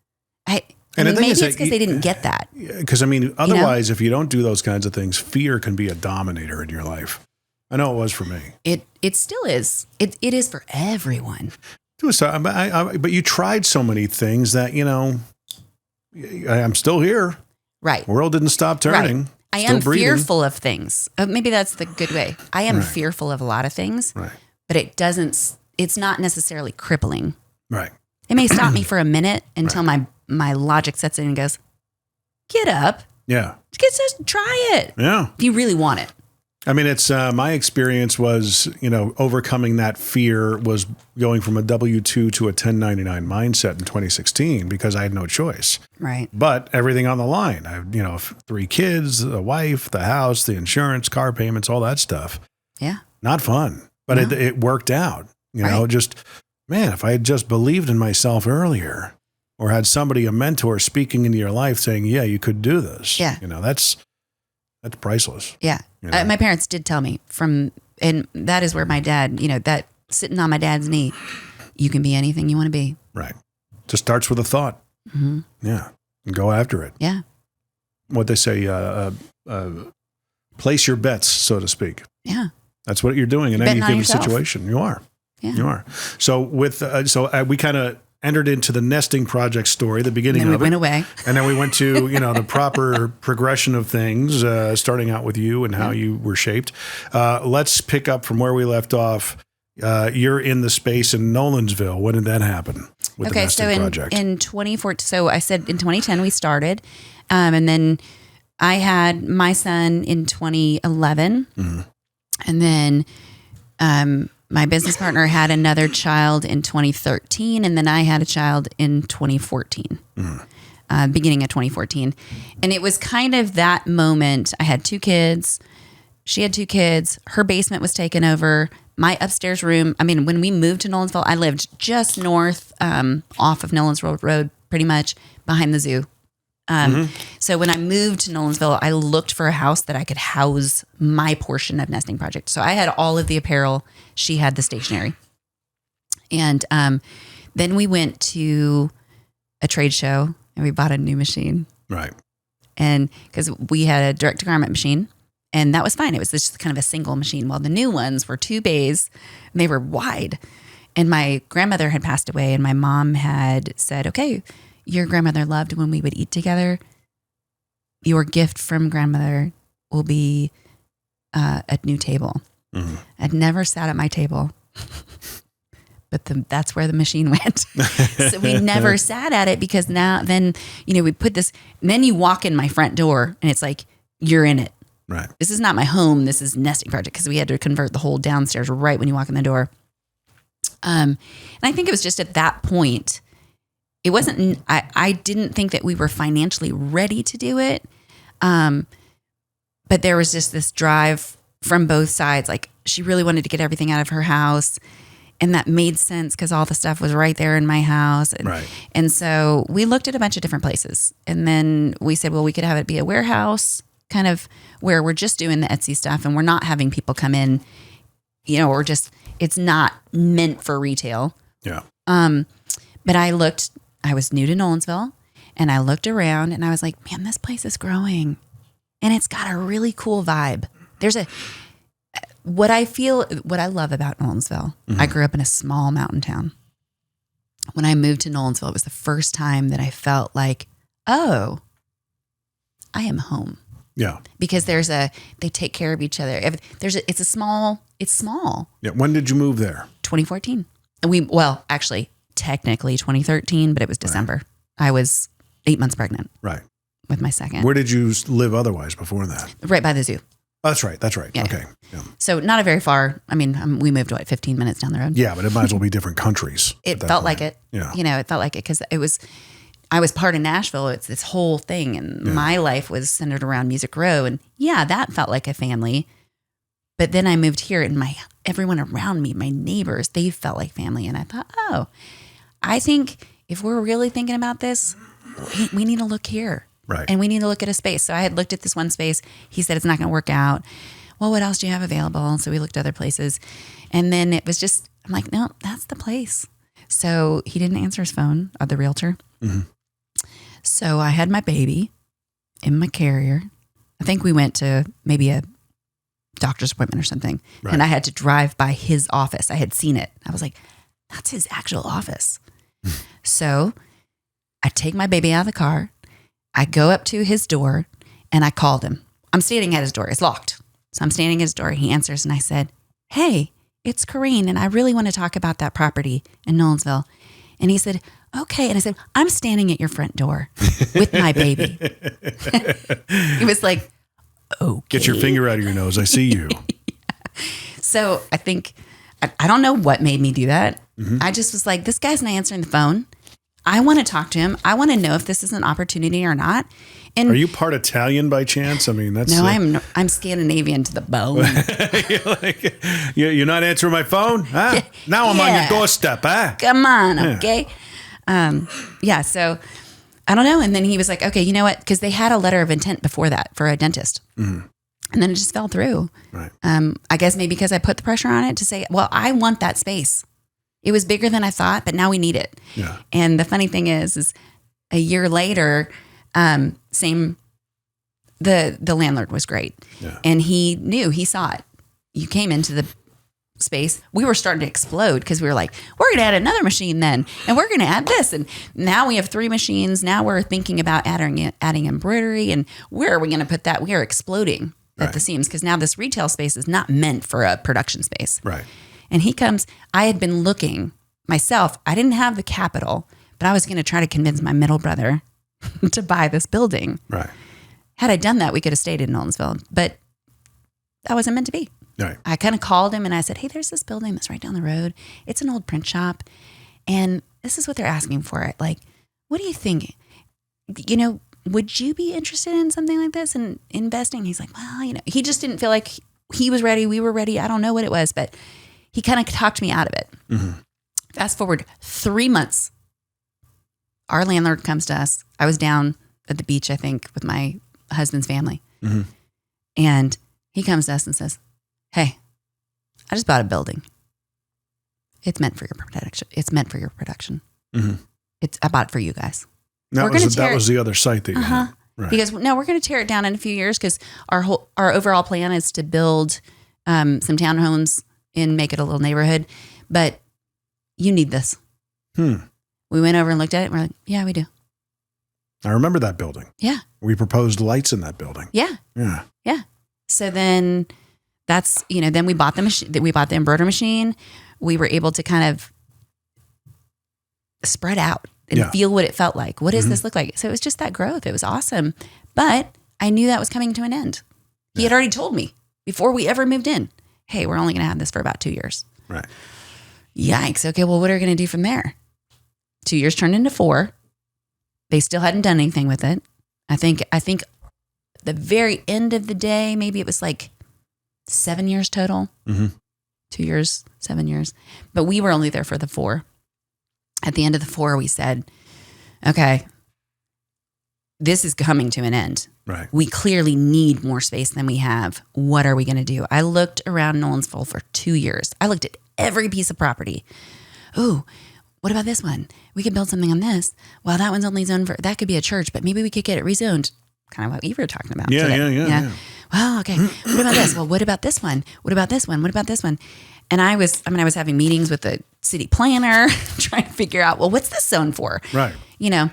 And maybe it's because they didn't get that. Because, I mean, otherwise, if you don't do those kinds of things, fear can be a dominator in your life. I know it was for me. It still is. It is for everyone. But you tried so many things that, I'm still here. Right. The world didn't stop turning. Right. I am fearful of things. Maybe that's the good way. I am fearful of a lot of things, but it's not necessarily crippling. Right. It may stop me for a minute until my logic sets in and goes, get up. Yeah. Just try it. Yeah. If you really want it. I mean, it's my experience was, overcoming that fear was going from a W-2 to a 1099 mindset in 2016 because I had no choice. Right. But everything on the line. I have 3 kids, a wife, the house, the insurance, car payments, all that stuff. Yeah. Not fun, but it worked out. If I had just believed in myself earlier or had somebody, a mentor speaking into your life saying, yeah, you could do this. Yeah. That's priceless. Yeah. My parents did tell me and that is where my dad, that sitting on my dad's knee, you can be anything you want to be. Right. Just starts with a thought. Mm-hmm. Yeah. And go after it. Yeah. What they say, place your bets, so to speak. Yeah. That's what you're doing in any given situation. You are. Yeah. You are. So we kind of entered into the nesting project story, the beginning of it. And then we went away. And then we went to, the proper progression of things, starting out with you and how you were shaped. Let's pick up from where we left off. You're in the space in Nolensville. When did that happen with the nesting project? In 2014, so I said in 2010 we started, and then I had my son in 2011, and then my business partner had another child in 2013, and then I had a child in 2014, beginning of 2014. And it was kind of that moment. I had 2 kids. She had 2 kids. Her basement was taken over. My upstairs room, when we moved to Nolensville, I lived just north off of Nolensville Road, pretty much behind the zoo. So when I moved to Nolensville, I looked for a house that I could house my portion of nesting project. So I had all of the apparel. She had the stationery. And then we went to a trade show and we bought a new machine. Right. And because we had a direct to garment machine and that was fine. It was just kind of a single machine. Well, the new ones were 2 bays and they were wide. And my grandmother had passed away and my mom had said, okay, your grandmother loved when we would eat together. Your gift from grandmother will be a new table. Mm-hmm. I'd never sat at my table, but that's where the machine went. So we never sat at it because then we put this, and then you walk in my front door and it's like, you're in it. Right. This is not my home. This is nesting project because we had to convert the whole downstairs right when you walk in the door. And I think it was just at that point, it wasn't, I didn't think that we were financially ready to do it. But there was just this drive from both sides. Like she really wanted to get everything out of her house. And that made sense because all the stuff was right there in my house. And so we looked at a bunch of different places. And then we said, well, we could have it be a warehouse, kind of where we're just doing the Etsy stuff and we're not having people come in, or just, it's not meant for retail. Yeah. But I was new to Nolensville and I looked around and I was like, man, this place is growing and it's got a really cool vibe. What I love about Nolensville, I grew up in a small mountain town. When I moved to Nolensville, it was the first time that I felt like, oh, I am home. Yeah. Because they take care of each other. It's small. Yeah. When did you move there? 2014. Actually, technically 2013, but it was December. Right. I was 8 months pregnant. Right. With my second. Where did you live otherwise before that? Right by the zoo. Oh, that's right. Yeah. Okay. Yeah. So not a very far. We moved 15 minutes down the road. Yeah, but it might as well be different countries. It felt like it. Yeah. It felt like it because I was part of Nashville. It's this whole thing. And my life was centered around Music Row. And yeah, that felt like a family. But then I moved here and everyone around me, my neighbors, they felt like family. And I thought, I think if we're really thinking about this, we need to look here. Right. And we need to look at a space. So I had looked at this one space. He said, it's not going to work out. well, what else do you have available? So we looked at other places. And then it was just, I'm like, no, that's the place. So he didn't answer his phone, the realtor. Mm-hmm. So I had my baby in my carrier. I think we went to maybe a doctor's appointment or something. Right. And I had to drive by his office. I had seen it. I was like, that's his actual office. So I take my baby out of the car. I go up to his door and I called him. I'm standing at his door. It's locked. So I'm standing at his door. He answers and I said, hey, it's Corinne. And I really want to talk about that property in Nolensville. And he said, okay. And I said, I'm standing at your front door with my baby. He was like, okay. Get your finger out of your nose. I see you. Yeah. So I think, I don't know what made me do that. Mm-hmm. I just was like, this guy's not answering the phone. I want to talk to him. I want to know if this is an opportunity or not. And are you part Italian by chance? I mean, that's no. I'm Scandinavian to the bone. You're not answering my phone, huh? Now I'm on your doorstep, huh? Come on, okay. Yeah. So I don't know. And then he was like, okay, you know what? Because they had a letter of intent before that for a dentist, and then it just fell through. Right. I guess maybe because I put the pressure on it to say, well, I want that space. It was bigger than I thought, but now we need it. Yeah. And the funny thing is a year later, the landlord was great. Yeah. And he saw it. You came into the space. We were starting to explode because we were like, we're going to add another machine then, and we're going to add this. And now we have 3 machines. Now we're thinking about adding embroidery, and where are we going to put that? We are exploding at the seams because now this retail space is not meant for a production space. Right. And he comes, I had been looking myself. I didn't have the capital, but I was going to try to convince my middle brother to buy this building. Right. Had I done that, we could have stayed in Nolensville, but that wasn't meant to be. Right. I kind of called him and I said, hey, there's this building that's right down the road. It's an old print shop. And this is what they're asking for it. Like, what do you think? You know, would you be interested in something like this and investing? He's like, well, you know, he just didn't feel like he was ready. We were ready. I don't know what it was, but he kind of talked me out of it. Mm-hmm. Fast forward 3 months. Our landlord comes to us. I was down at the beach, I think, with my husband's family. Mm-hmm. And he comes to us and says, hey, I just bought a building. It's meant for your production. It's meant for your production. Mm-hmm. I bought it for you guys. That was the other site that you had. Right. He goes, no, we're going to tear it down in a few years because our overall plan is to build some townhomes and make it a little neighborhood. But you need this. We went over and looked at it and we're like, yeah, we do. I remember that building. Yeah. We proposed lights in that building. Yeah. Yeah. Yeah. So then then we bought the machine, we bought the embroidery machine. We were able to kind of spread out and feel what it felt like. What does this look like? So it was just that growth. It was awesome. But I knew that was coming to an end. He had already told me before we ever moved in, hey, we're only going to have this for about 2 years. Right. Yikes. Okay. Well, what are we going to do from there? 2 years turned into 4. They still hadn't done anything with it. I think the very end of the day, maybe it was like 7 years total. Mm-hmm. 2 years, 7 years. But we were only there for the 4. At the end of the 4, we said, okay, this is coming to an end. Right. We clearly need more space than we have. What are we going to do? I looked around Nolensville for 2 years. I looked at every piece of property. Ooh, what about this one? We could build something on this. Well, that one's only zoned for, that could be a church, but maybe we could get it rezoned. Kind of what you were talking about. Yeah. Well, okay. What about this? Well, what about this one? What about this one? What about this one? And I was having meetings with the city planner trying to figure out, well, what's this zone for? Right. You know,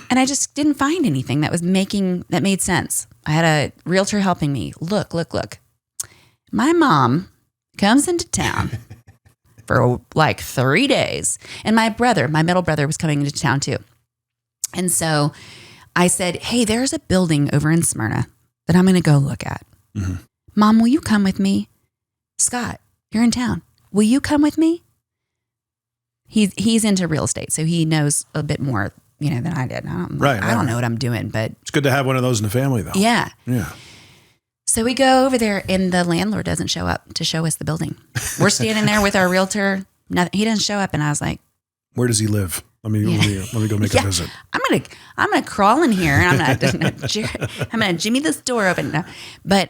and I just didn't find anything that made sense. I had a realtor helping me. Look. My mom comes into town for like 3 days. And my middle brother was coming into town too. And so I said, hey, there's a building over in Smyrna that I'm going to go look at. Mm-hmm. Mom, will you come with me? Scott, you're in town. Will you come with me? He's into real estate, so he knows a bit more, than I did. I don't know what I'm doing, but it's good to have one of those in the family, though. Yeah. Yeah. So we go over there, and the landlord doesn't show up to show us the building. We're standing there with our realtor. He doesn't show up, and I was like, "Where does he live? Let me go make a visit." I'm gonna crawl in here, and I'm gonna Jimmy this door open. No. But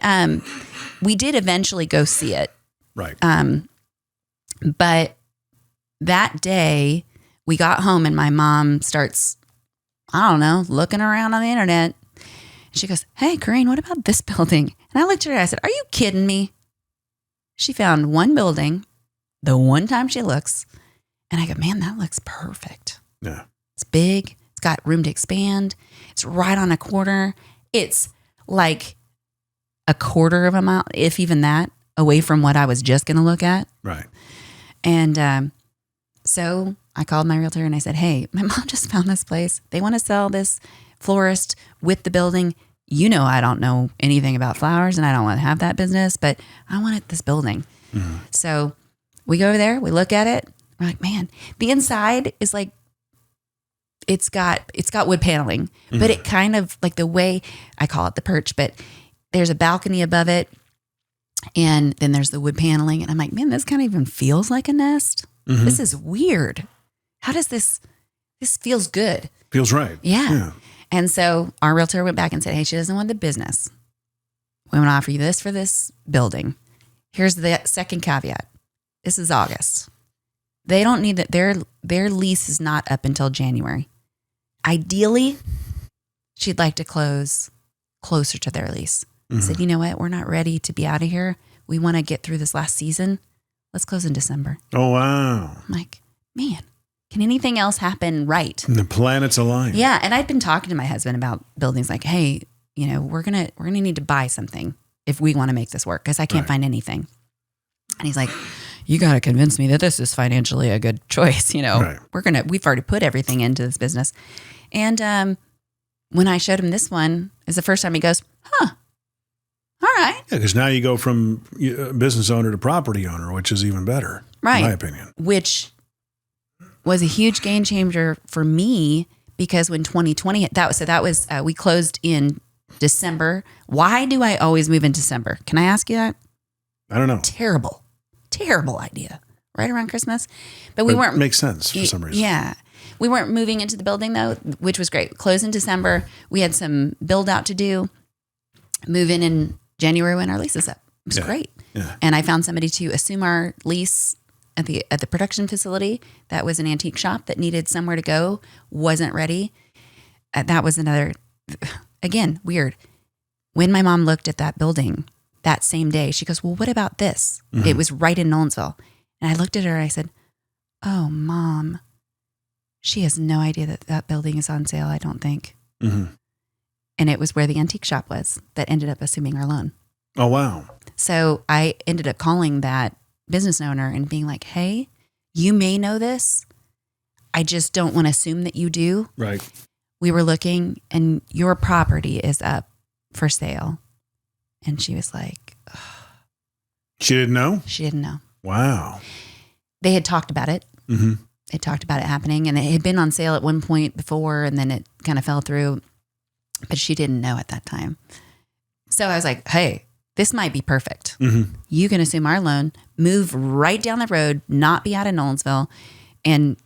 we did eventually go see it. Right. But that day we got home and my mom starts, I don't know, looking around on the internet. She goes, "Hey, Corinne, what about this building?" And I looked at her and I said, "Are you kidding me?" She found one building the one time she looks. And I go, "Man, that looks perfect." Yeah. It's big. It's got room to expand. It's right on a corner. It's like a quarter of a mile, if even that, away from what I was just going to look at. Right. And so I called my realtor and I said, "Hey, my mom just found this place. They want to sell this florist with the building. You know, I don't know anything about flowers and I don't want to have that business, but I wanted this building." Mm-hmm. So we go over there, we look at it. We're like, man, the inside is like, it's got wood paneling, but it kind of like the way I call it the perch, but there's a balcony above it. And then there's the wood paneling. And I'm like, man, this kind of even feels like a nest. Mm-hmm. This is weird. How does this feels good. Feels right. Yeah. And so our realtor went back and said, "Hey, she doesn't want the business. We want to offer you this for this building. Here's the second caveat. This is August. They don't need that. Their lease is not up until January. Ideally, she'd like to close closer to their lease." I said, "You know what? We're not ready to be out of here. We want to get through this last season. Let's close in December." Oh, wow. I'm like, man, can anything else happen right? And the planets align. Yeah. And I'd been talking to my husband about buildings like, hey, you know, we're going to need to buy something if we want to make this work because I can't find anything. And he's like, "You got to convince me that this is financially a good choice. You know, we've already put everything into this business." And when I showed him this one, is the first time he goes, "Huh, all right." Yeah, because now you go from business owner to property owner, which is even better, right? In my opinion. Which was a huge game changer for me because when 2020 we closed in December. Why do I always move in December? Can I ask you that? I don't know. Terrible idea. Right around Christmas. But we weren't. Makes sense for some reason. Yeah. We weren't moving into the building though, which was great. Closed in December. We had some build out to do. Move in January when our lease is up. It was great. Yeah. And I found somebody to assume our lease at the production facility. That was an antique shop that needed somewhere to go. Wasn't ready. That was another, again, weird. When my mom looked at that building that same day, she goes, "Well, what about this?" Mm-hmm. It was right in Nolensville. And I looked at her and I said, "Oh, Mom, she has no idea that building is on sale, I don't think." Mm-hmm. And it was where the antique shop was that ended up assuming our loan. Oh, wow. So I ended up calling that business owner and being like, "Hey, you may know this. I just don't want to assume that you do. Right. We were looking and your property is up for sale." And she was like, ugh. She didn't know? She didn't know. Wow. They had talked about it. Mm-hmm. They talked about it happening and it had been on sale at one point before and then it kind of fell through, but she didn't know at that time. So I was like, "Hey, this might be perfect. Mm-hmm. You can assume our loan, move right down the road, not be out of Nolensville, and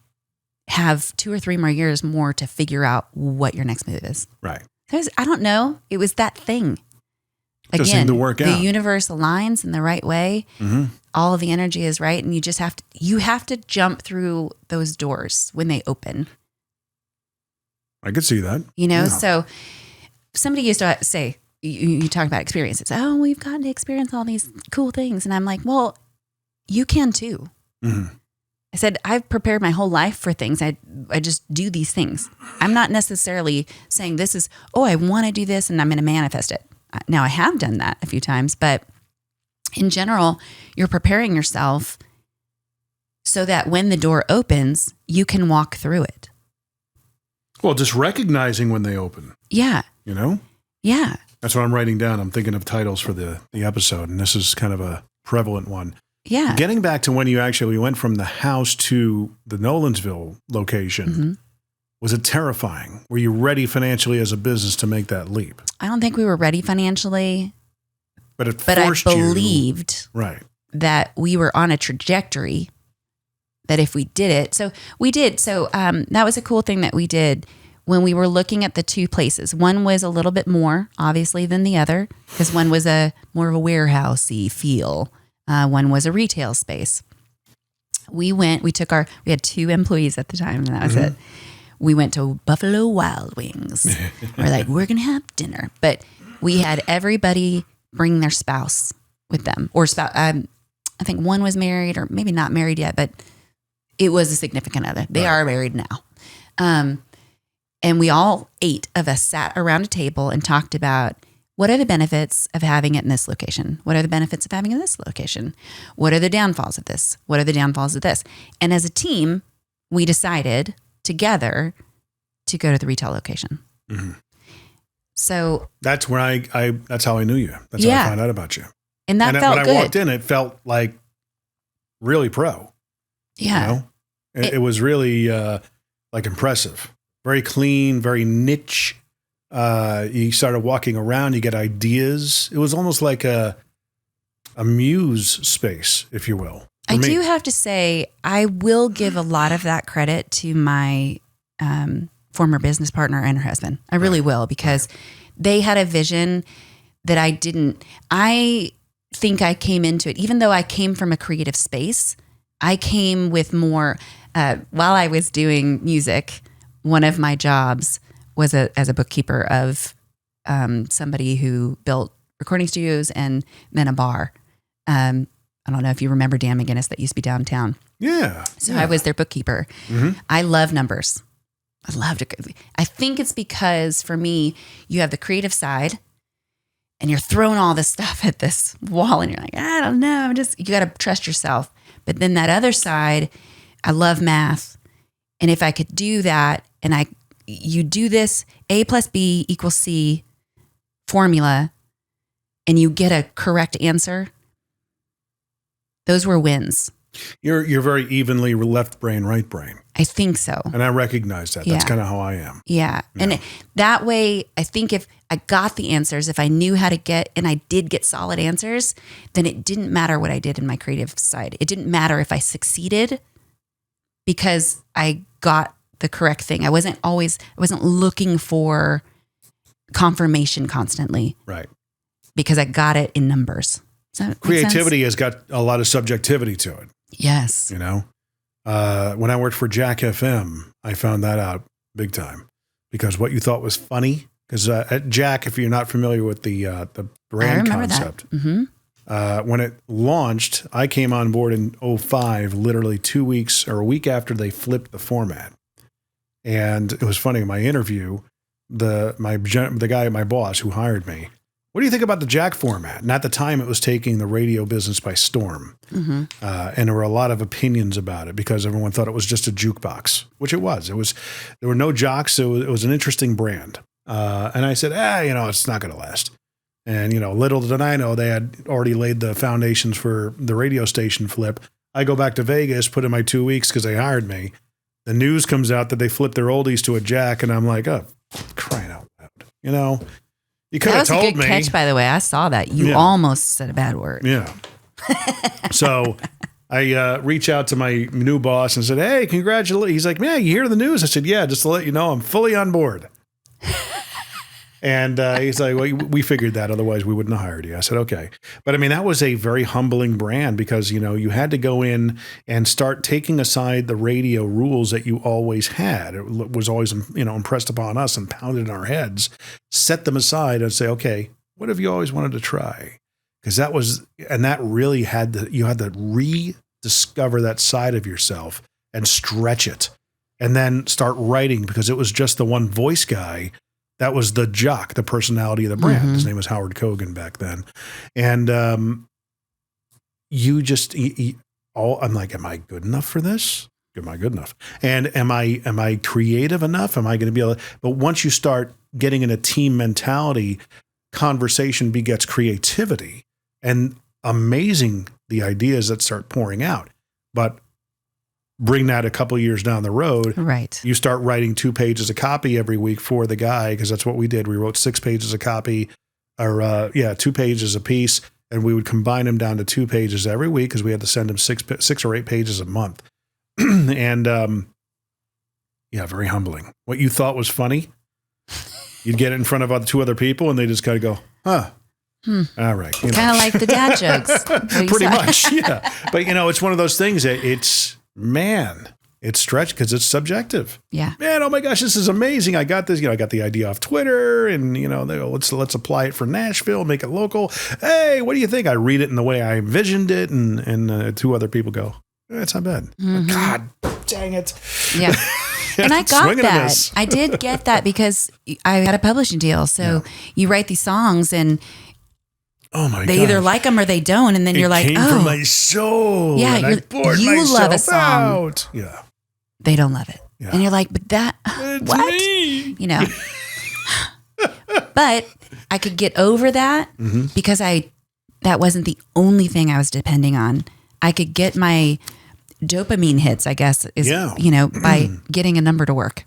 have 2 or 3 more years more to figure out what your next move is." Right. So I don't know. It was that thing. Again, just seemed to work out. The universe aligns in the right way. Mm-hmm. All of the energy is right. And you just have to jump through those doors when they open. I could see that. You know, so somebody used to say, you talk about experiences. "Oh, we've gotten to experience all these cool things." And I'm like, well, you can too. Mm-hmm. I said, I've prepared my whole life for things. I just do these things. I'm not necessarily saying this is, I want to do this and I'm going to manifest it. Now I have done that a few times, but in general, you're preparing yourself so that when the door opens, you can walk through it. Well, just recognizing when they open. Yeah. You know? Yeah. That's what I'm writing down. I'm thinking of titles for the episode, and this is kind of a prevalent one. Yeah. Getting back to when you actually went from the house to the Nolensville location, mm-hmm. Was it terrifying? Were you ready financially as a business to make that leap? I don't think we were ready financially. But I believed that we were on a trajectory that if we did it. So we did. So that was a cool thing that we did. when we were looking at the two places, one was a little bit more obviously than the other because one was a more of a warehousey feel. One was a retail space. We had 2 employees at the time and that was it. We went to Buffalo Wild Wings. We're like, we're going to have dinner. But we had everybody bring their spouse with them or spouse. I think one was married or maybe not married yet, but it was a significant other. They are married now. And we all 8 of us sat around a table and talked about what are the benefits of having it in this location? What are the benefits of having it in this location? What are the downfalls of this? What are the downfalls of this? And as a team, we decided together to go to the retail location. Mm-hmm. So that's where that's how I knew you. That's how I found out about you. And that felt good. When I walked in, it felt like really pro. Yeah. You know? It was really like impressive. Very clean, very niche. You started walking around, you get ideas. It was almost like a muse space, if you will. I do have to say, I will give a lot of that credit to my former business partner and her husband. I really will, because they had a vision that I didn't. I think I came into it, even though I came from a creative space, I came with more, while I was doing music, one of my jobs was as a bookkeeper of somebody who built recording studios and then a bar. I don't know if you remember Dan McGinnis that used to be downtown. Yeah. So I was their bookkeeper. Mm-hmm. I love numbers. I loved it. I think it's because for me, you have the creative side and you're throwing all this stuff at this wall and you're like, I don't know. You got to trust yourself. But then that other side, I love math. And if I could do that and you do this A plus B equals C formula and you get a correct answer, those were wins. You're very evenly left brain, right brain. I think so. And I recognize that. That's kind of how I am. Yeah. And that way, I think if I got the answers, if I knew how to get, and I did get solid answers, then it didn't matter what I did in my creative side. It didn't matter if I succeeded because I got the correct thing. I wasn't looking for confirmation constantly. Right. Because I got it in numbers. Creativity has got a lot of subjectivity to it. Yes. You know, when I worked for Jack FM, I found that out big time because what you thought was funny, because at Jack, if you're not familiar with the brand concept, when it launched, I came on board in 2005, literally 2 weeks or a week after they flipped the format. And it was funny in my interview, the guy, my boss who hired me, what do you think about the Jack format? And at the time, it was taking the radio business by storm. Mm-hmm. And there were a lot of opinions about it because everyone thought it was just a jukebox, which it was. There were no jocks, so it was an interesting brand. And I said, it's not going to last. And, little did I know, they had already laid the foundations for the radio station flip. I go back to Vegas, put in my 2 weeks because they hired me. The news comes out that they flipped their oldies to a Jack, and I'm like, oh, crying out loud, You could have told me. That was a good catch, by the way. I saw that. You almost said a bad word. Yeah. So I reach out to my new boss and said, hey, congratulations. He's like, man, you hear the news? I said, yeah, just to let you know, I'm fully on board. And he's like, well, we figured that. Otherwise, we wouldn't have hired you. I said, okay. But I mean, that was a very humbling brand because, you had to go in and start taking aside the radio rules that you always had. It was always, impressed upon us and pounded in our heads, set them aside and say, okay, what have you always wanted to try? Because that really you had to rediscover that side of yourself and stretch it and then start writing because it was just the one voice guy. That was the jock, the personality of the brand. Mm-hmm. His name was Howard Kogan back then. And I'm like, am I good enough for this? Am I good enough? And am I creative enough? Am I going to be able to? But once you start getting in a team mentality, conversation begets creativity and amazing the ideas that start pouring out. But bring that a couple of years down the road. Right. You start writing 2 pages of copy every week for the guy, because that's what we did. We wrote 6 pages of copy, or 2 pages a piece, and we would combine them down to 2 pages every week because we had to send him 6 or 8 pages a month. And Yeah, very humbling. What you thought was funny, you'd get it in front of two other people, and they just kind of go, huh. All right. Kind of like the dad jokes. Pretty much, yeah. But, it's one of those things that it's stretched because it's subjective. Yeah. Man, oh my gosh, this is amazing. I got this, I got the idea off Twitter and, they go, let's apply it for Nashville, make it local. Hey, what do you think? I read it in the way I envisioned it. And two other people go, it's not bad. Mm-hmm. God dang it. Yeah. And I got that. I did get that because I had a publishing deal. So you write these songs and they either like them or they don't. And then you're like, came from my soul. Yeah. And I poured you love a song. out. Yeah. They don't love it. Yeah. And you're like, but it's what? Me. But I could get over that because that wasn't the only thing I was depending on. I could get my dopamine hits, I guess, by getting a number to work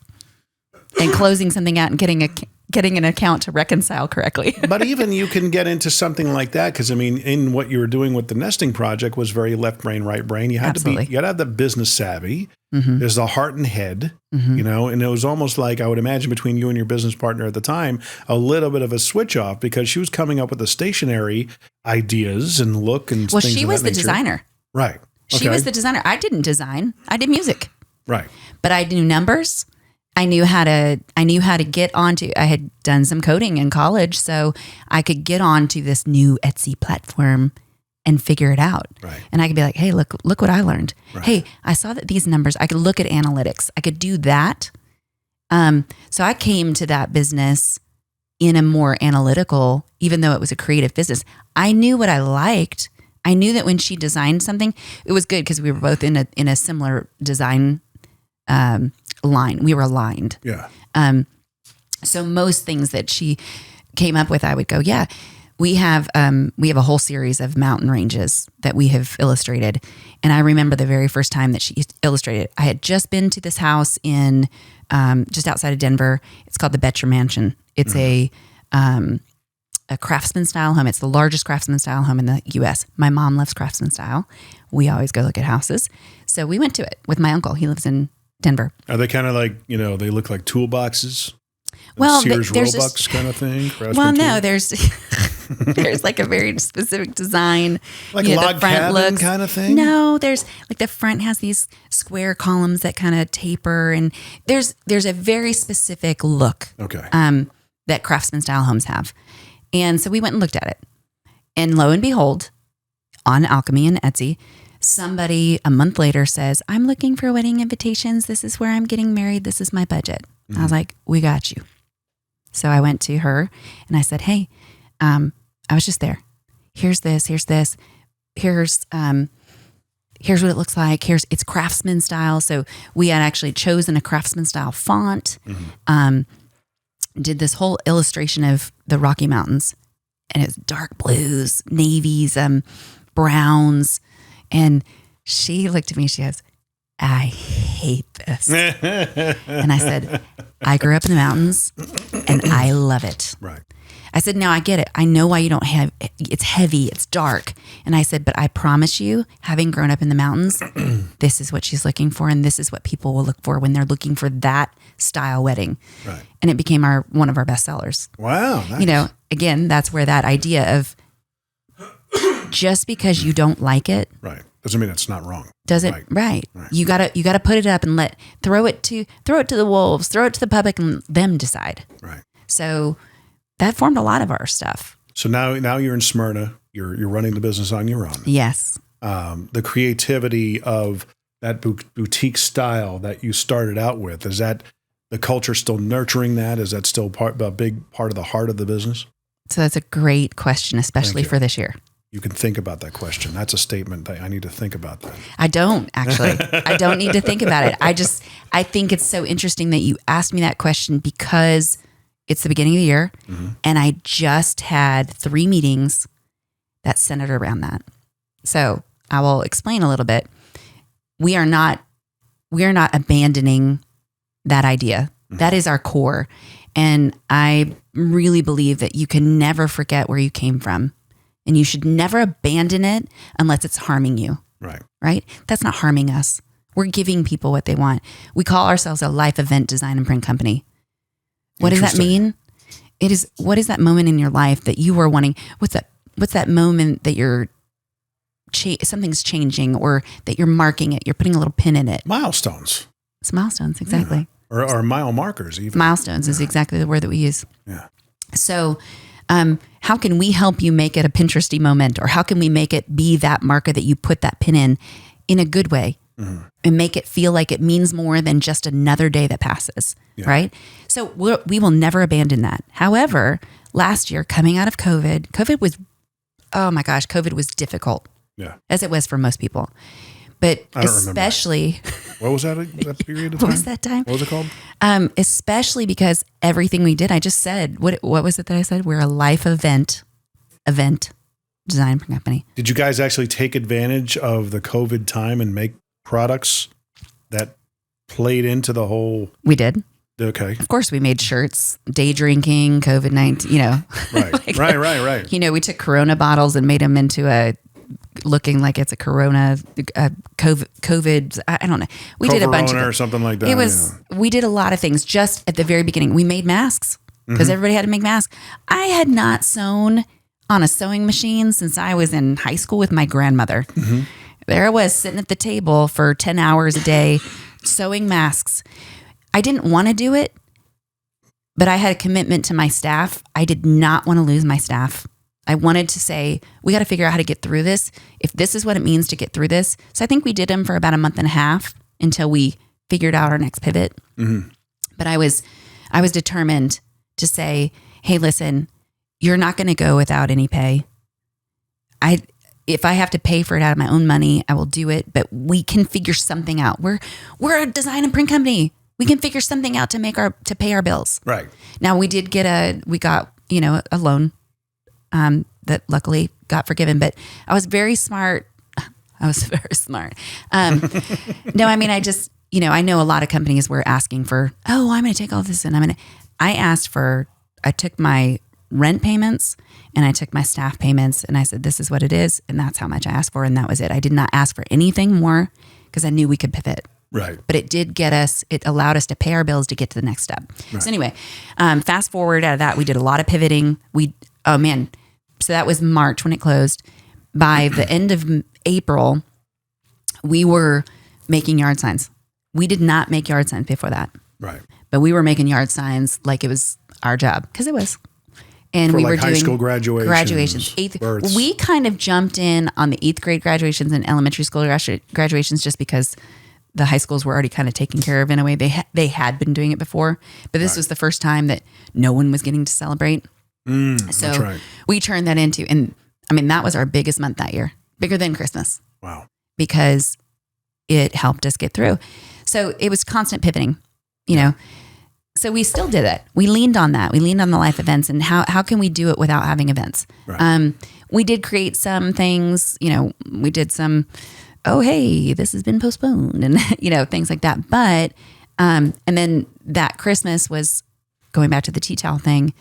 and closing something out and getting an account to reconcile correctly. But even you can get into something like that because, in what you were doing with the nesting project was very left brain, right brain. You had you had to have the business savvy. Mm-hmm. There's the heart and head, and it was almost like I would imagine between you and your business partner at the time, a little bit of a switch off because she was coming up with the stationary ideas and look and well, things she of was that the nature. designer. Right. She was the designer. I didn't design. I did music. Right. But I knew numbers. I knew how to get onto, I had done some coding in college, so I could get onto this new Etsy platform and figure it out. Right. And I could be like, hey, look what I learned. Right. Hey, I saw that these numbers, I could look at analytics. I could do that. So I came to that business in a more analytical, even though it was a creative business. I knew what I liked. I knew that when she designed something, it was good because we were both in a similar design line. We were aligned. Yeah. So most things that she came up with, I would go, yeah. We have a whole series of mountain ranges that we have illustrated, and I remember the very first time that she illustrated. I had just been to this house in just outside of Denver. It's called the Betcher Mansion. It's a craftsman style home. It's the largest craftsman style home in the U.S. My mom loves craftsman style. We always go look at houses, so we went to it with my uncle. He lives in Denver. Are they kind of like they look like toolboxes? Well, Sears Roebucks kind of thing. Well, no, there's like a very specific design, like log cabin kind of thing. No, there's like the front has these square columns that kind of taper, and there's a very specific look. Okay. That craftsman style homes have, and so we went and looked at it, and lo and behold, on Alchemy and Etsy, somebody a month later says, "I'm looking for wedding invitations. This is where I'm getting married. This is my budget." I was like, "We got you." So I went to her and I said, "Hey, I was just there. Here's this. Here's this. Here's what it looks like. It's craftsman style." So we had actually chosen a craftsman style font. Did this whole illustration of the Rocky Mountains, and it's dark blues, navies, browns, and she looked at me. She goes, "I hate this." And I said, "I grew up in the mountains and I love it." Right. I said, "No, I get it. I know why you don't have, it's heavy, it's dark." And I said, "But I promise you, having grown up in the mountains, this is what she's looking for. And this is what people will look for when they're looking for that style wedding." Right. And it became one of our best sellers. Wow. Nice. Again, that's where that idea of just because you don't like it. Right. Doesn't mean it's not wrong. Doesn't right. You gotta put it up and throw it to the wolves, throw it to the public, and them decide. Right. So that formed a lot of our stuff. So now you're in Smyrna. You're running the business on your own. Yes. The creativity of that boutique style that you started out with, is that the culture still nurturing that? Is that still a big part of the heart of the business? So that's a great question, especially for this year. You can think about that question. That's a statement that I need to think about that. I don't actually. I don't need to think about it. I think it's so interesting that you asked me that question because it's the beginning of the year, and I just had 3 meetings that centered around that. So I will explain a little bit. We are not abandoning that idea. That is our core. And I really believe that you can never forget where you came from. And you should never abandon it unless it's harming you. Right. Right? That's not harming us. We're giving people what they want. We call ourselves a life event design and print company. What does that mean? What is that moment in your life that you are wanting? What's that moment that something's changing, or that you're marking it? You're putting a little pin in it. Milestones. It's milestones, exactly. Yeah. Or mile markers even. Milestones is exactly the word that we use. Yeah. So, how can we help you make it a Pinteresty moment, or how can we make it be that marker that you put that pin in a good way, and make it feel like it means more than just another day that passes, right? So we will never abandon that. However, last year, coming out of COVID was, oh my gosh, COVID was difficult, as it was for most people. But especially, what was that period of time? What was that time? What was it called? Especially because everything we did, I just said, what was it that I said? We're a life event design company. Did you guys actually take advantage of the COVID time and make products that played into the whole? We did. Okay. Of course, we made shirts, day drinking, COVID-19, Right, right. We took Corona bottles and made them into looking like it's a Corona, COVID, I don't know. We did a bunch of or something like that. We did a lot of things just at the very beginning. We made masks because everybody had to make masks. I had not sewn on a sewing machine since I was in high school with my grandmother. There I was sitting at the table for 10 hours a day sewing masks. I didn't want to do it, but I had a commitment to my staff. I did not want to lose my staff. I wanted to say, we got to figure out how to get through this. If this is what it means to get through this. So I think we did them for about a month and a half until we figured out our next pivot. But I was determined to say, hey, listen, you're not going to go without any pay. If I have to pay for it out of my own money, I will do it, but we can figure something out. We're a design and print company. We can figure something out to pay our bills. Right. Now we got a loan that luckily got forgiven, but I was very smart. No, I mean, I know a lot of companies were asking for, I'm going to take all this and I took my rent payments and I took my staff payments and I said, this is what it is. And that's how much I asked for. And that was it. I did not ask for anything more because I knew we could pivot. Right. But it allowed us to pay our bills to get to the next step. Right. So anyway, fast forward out of that, we did a lot of pivoting. So that was March when it closed. By the end of April, we were making yard signs. We did not make yard signs before that. Right. But we were making yard signs like it was our job, because it was. And we were doing high school graduations. We kind of jumped in on the 8th grade graduations and elementary school graduations just because the high schools were already kind of taken care of in a way. They had been doing it before, but this was the first time that no one was getting to celebrate. So we turned that into, and I mean, that was our biggest month that year, bigger than Christmas. Wow. Because it helped us get through. So it was constant pivoting, So we still did it. We leaned on that. We leaned on the life events, and how can we do it without having events? Right. We did create some things, we did some, hey, this has been postponed, and, things like that. But, and then that Christmas was going back to the tea towel thing.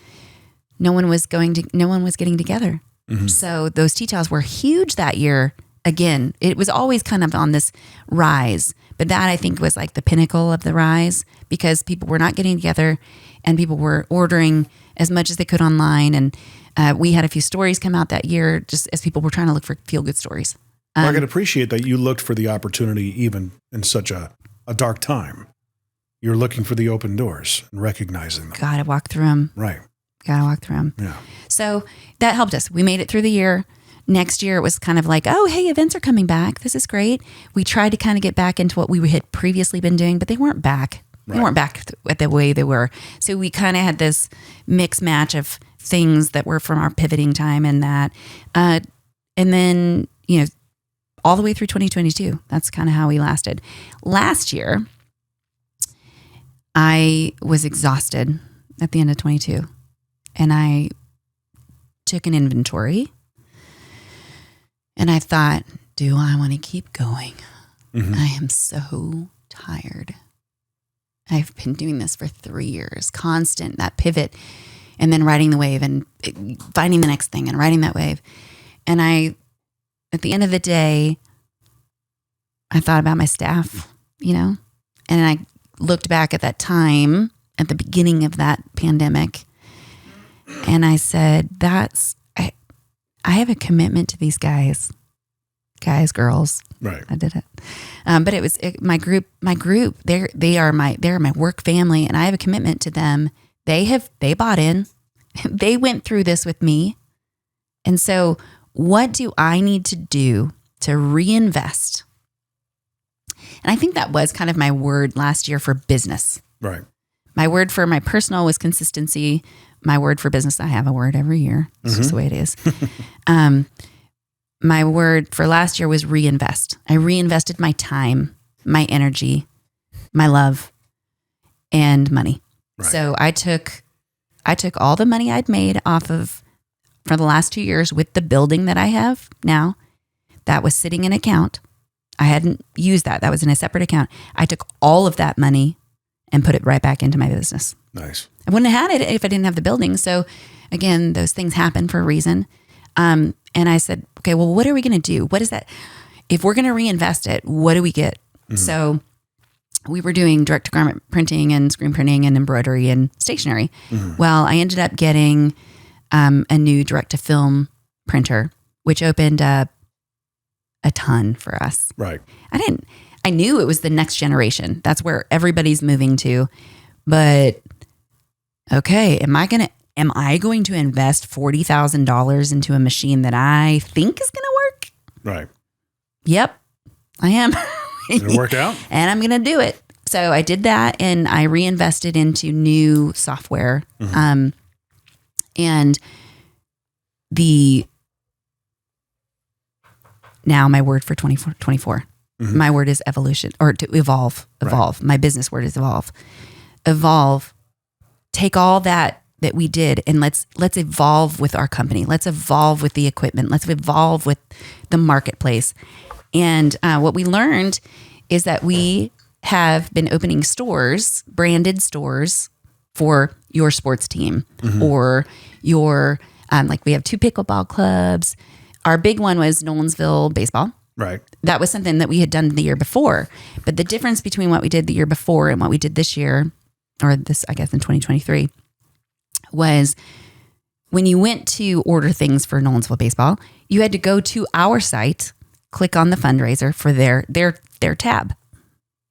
No one was getting together. Mm-hmm. So those tea towels were huge that year. Again, it was always kind of on this rise, but that I think was like the pinnacle of the rise, because people were not getting together and people were ordering as much as they could online. And we had a few stories come out that year just as people were trying to look for feel-good stories. I can appreciate that you looked for the opportunity even in such a dark time. You're looking for the open doors and recognizing them. Gotta walk through them. Right. Gotta walk through them. Yeah. So that helped us. We made it through the year. Next year, it was kind of like, hey, events are coming back. This is great. We tried to kind of get back into what we had previously been doing, but they weren't back. Right. They weren't back at the way they were. So we kind of had this mix match of things that were from our pivoting time and that. And then, all the way through 2022. That's kind of how we lasted. Last year, I was exhausted at the end of 22. And I took an inventory. And I thought, do I want to keep going? Mm-hmm. I am so tired. I've been doing this for 3 years, constant, that pivot, and then riding the wave and finding the next thing and riding that wave. And at the end of the day, I thought about my staff. And I looked back at that time at the beginning of that pandemic, and I said, I have a commitment to these guys, girls. Right. I did it. But it was my group, they're my work family, and I have a commitment to them. They bought in, they went through this with me. And so what do I need to do to reinvest? And I think that was kind of my word last year for business. Right. My word for my personal was consistency. My word for business, I have a word every year. It's just the way it is. My word for last year was reinvest. I reinvested my time, my energy, my love, and money. Right. So I took all the money I'd made for the last 2 years with the building that I have now, that was sitting in an account. I hadn't used that. That was in a separate account. I took all of that money and put it right back into my business. Nice. I wouldn't have had it if I didn't have the building. So again, those things happen for a reason. And I said, okay, well, what are we going to do? What is that? If we're going to reinvest it, what do we get? Mm-hmm. So we were doing direct to garment printing and screen printing and embroidery and stationery. Mm-hmm. Well, I ended up getting a new direct to film printer, which opened up a ton for us. Right. I knew it was the next generation. That's where everybody's moving to. But okay, am I going to invest $40,000 into a machine that I think is going to work? Right. Yep, I am. It'll work out. And I'm going to do it. So I did that, and I reinvested into new software. Mm-hmm. And now my word for 2024, mm-hmm. my word is evolution, or to evolve. Right. My business word is evolve. Take all that we did, and let's evolve with our company. Let's evolve with the equipment. Let's evolve with the marketplace. And what we learned is that we have been opening stores, branded stores for your sports team, mm-hmm. or your, like we have 2 pickleball clubs. Our big one was Nolensville baseball. Right. That was something that we had done the year before. But the difference between what we did the year before and what we did this year, or this, I guess in 2023, was when you went to order things for Nolensville baseball, you had to go to our site, click on the fundraiser for their tab.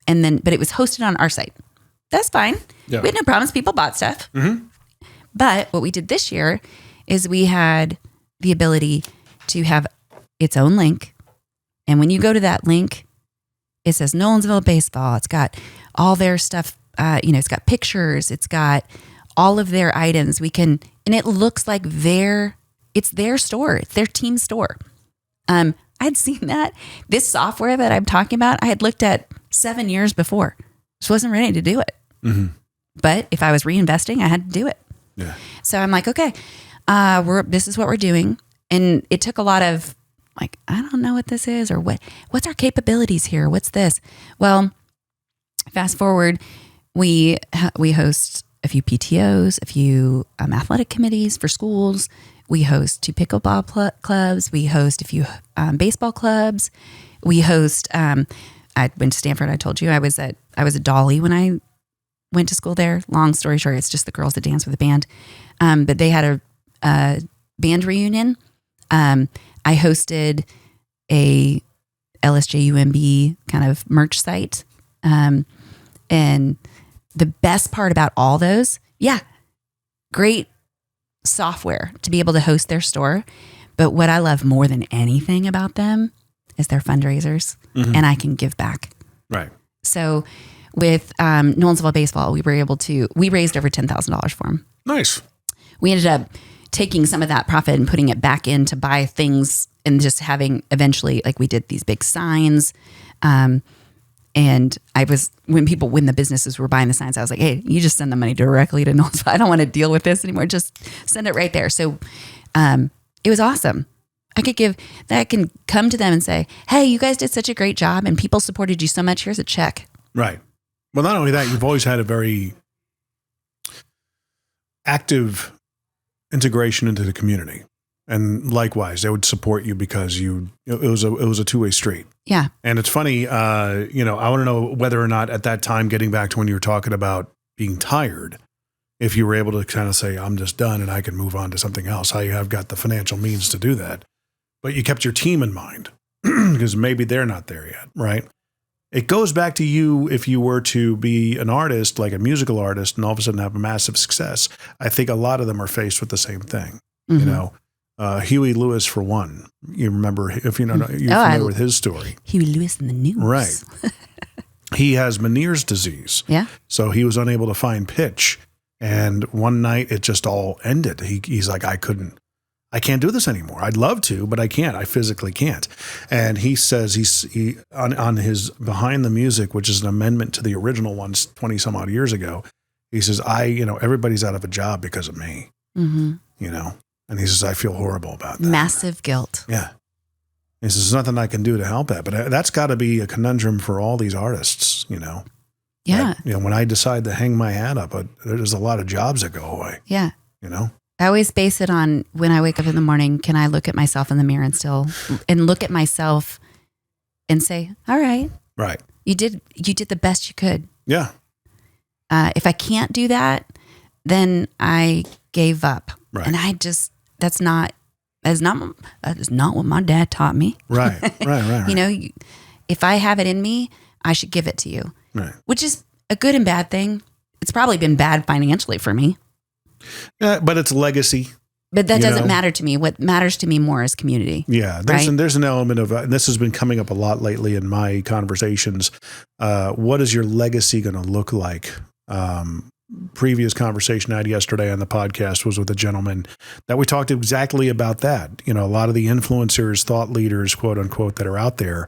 And then, but it was hosted on our site. That's fine. Yeah. We had no problems. People bought stuff. Mm-hmm. But what we did this year is we had the ability to have its own link. And when you go to that link, it says Nolensville baseball. It's got all their stuff. It's got pictures. It's got all of their items. And it looks like it's their store. It's their team store. I'd seen that. This software that I'm talking about, I had looked at 7 years before. Just wasn't ready to do it. Mm-hmm. But if I was reinvesting, I had to do it. Yeah. So I'm like, okay, this is what we're doing. And it took a lot of like, I don't know what this is, or what's our capabilities here? What's this? Well, fast forward, we host a few PTOs, a few athletic committees for schools. We host 2 pickleball clubs. We host a few baseball clubs. We host. I went to Stanford. I told you I was a dolly when I went to school there. Long story short, it's just the girls that dance with the band. But they had a band reunion. I hosted a LSJUMB kind of merch site. And the best part about all those, great software to be able to host their store. But what I love more than anything about them is their fundraisers, mm-hmm. and I can give back. Right. So with Nolensville baseball, we raised over $10,000 for them. Nice. We ended up taking some of that profit and putting it back in to buy things, and just having eventually, like we did these big signs. And when the businesses were buying the signs, I was like, hey, you just send the money directly to Nolensville. I don't want to deal with this anymore. Just send it right there. So it was awesome. I can come to them and say, hey, you guys did such a great job and people supported you so much. Here's a check. Right. Well, not only that, you've always had a very active integration into the community. And likewise, they would support you because it was a two-way street. Yeah. And it's funny, I want to know whether or not at that time, getting back to when you were talking about being tired, if you were able to kind of say, I'm just done and I can move on to something else, how you have got the financial means to do that. But you kept your team in mind because maybe they're not there yet, right? It goes back to you if you were to be an artist, like a musical artist, and all of a sudden have a massive success. I think a lot of them are faced with the same thing, Huey Lewis, for one. You remember, if you're familiar with his story. Huey Lewis in the news. Right. He has Meniere's disease. Yeah. So he was unable to find pitch. And one night it just all ended. He's like, I can't do this anymore. I'd love to, but I can't. I physically can't. And he says he on his Behind the Music, which is an amendment to the original ones 20 some odd years ago. He says, everybody's out of a job because of me, and he says, I feel horrible about that. Massive guilt. Yeah. He says, there's nothing I can do to help that, but that's got to be a conundrum for all these artists, Yeah. When I decide to hang my hat up, there's a lot of jobs that go away. Yeah. I always base it on when I wake up in the morning, can I look at myself in the mirror and look at myself and say, all right. Right. You did the best you could. Yeah. If I can't do that, then I gave up. Right. And that's not what my dad taught me. Right. If I have it in me, I should give it to you. Right. Which is a good and bad thing. It's probably been bad financially for me. Yeah, but it's legacy. But that doesn't matter to me. What matters to me more is community. Yeah, there's an element of, and this has been coming up a lot lately in my conversations. What is your legacy going to look like? Previous conversation I had yesterday on the podcast was with a gentleman that we talked exactly about that. A lot of the influencers, thought leaders, quote unquote, that are out there,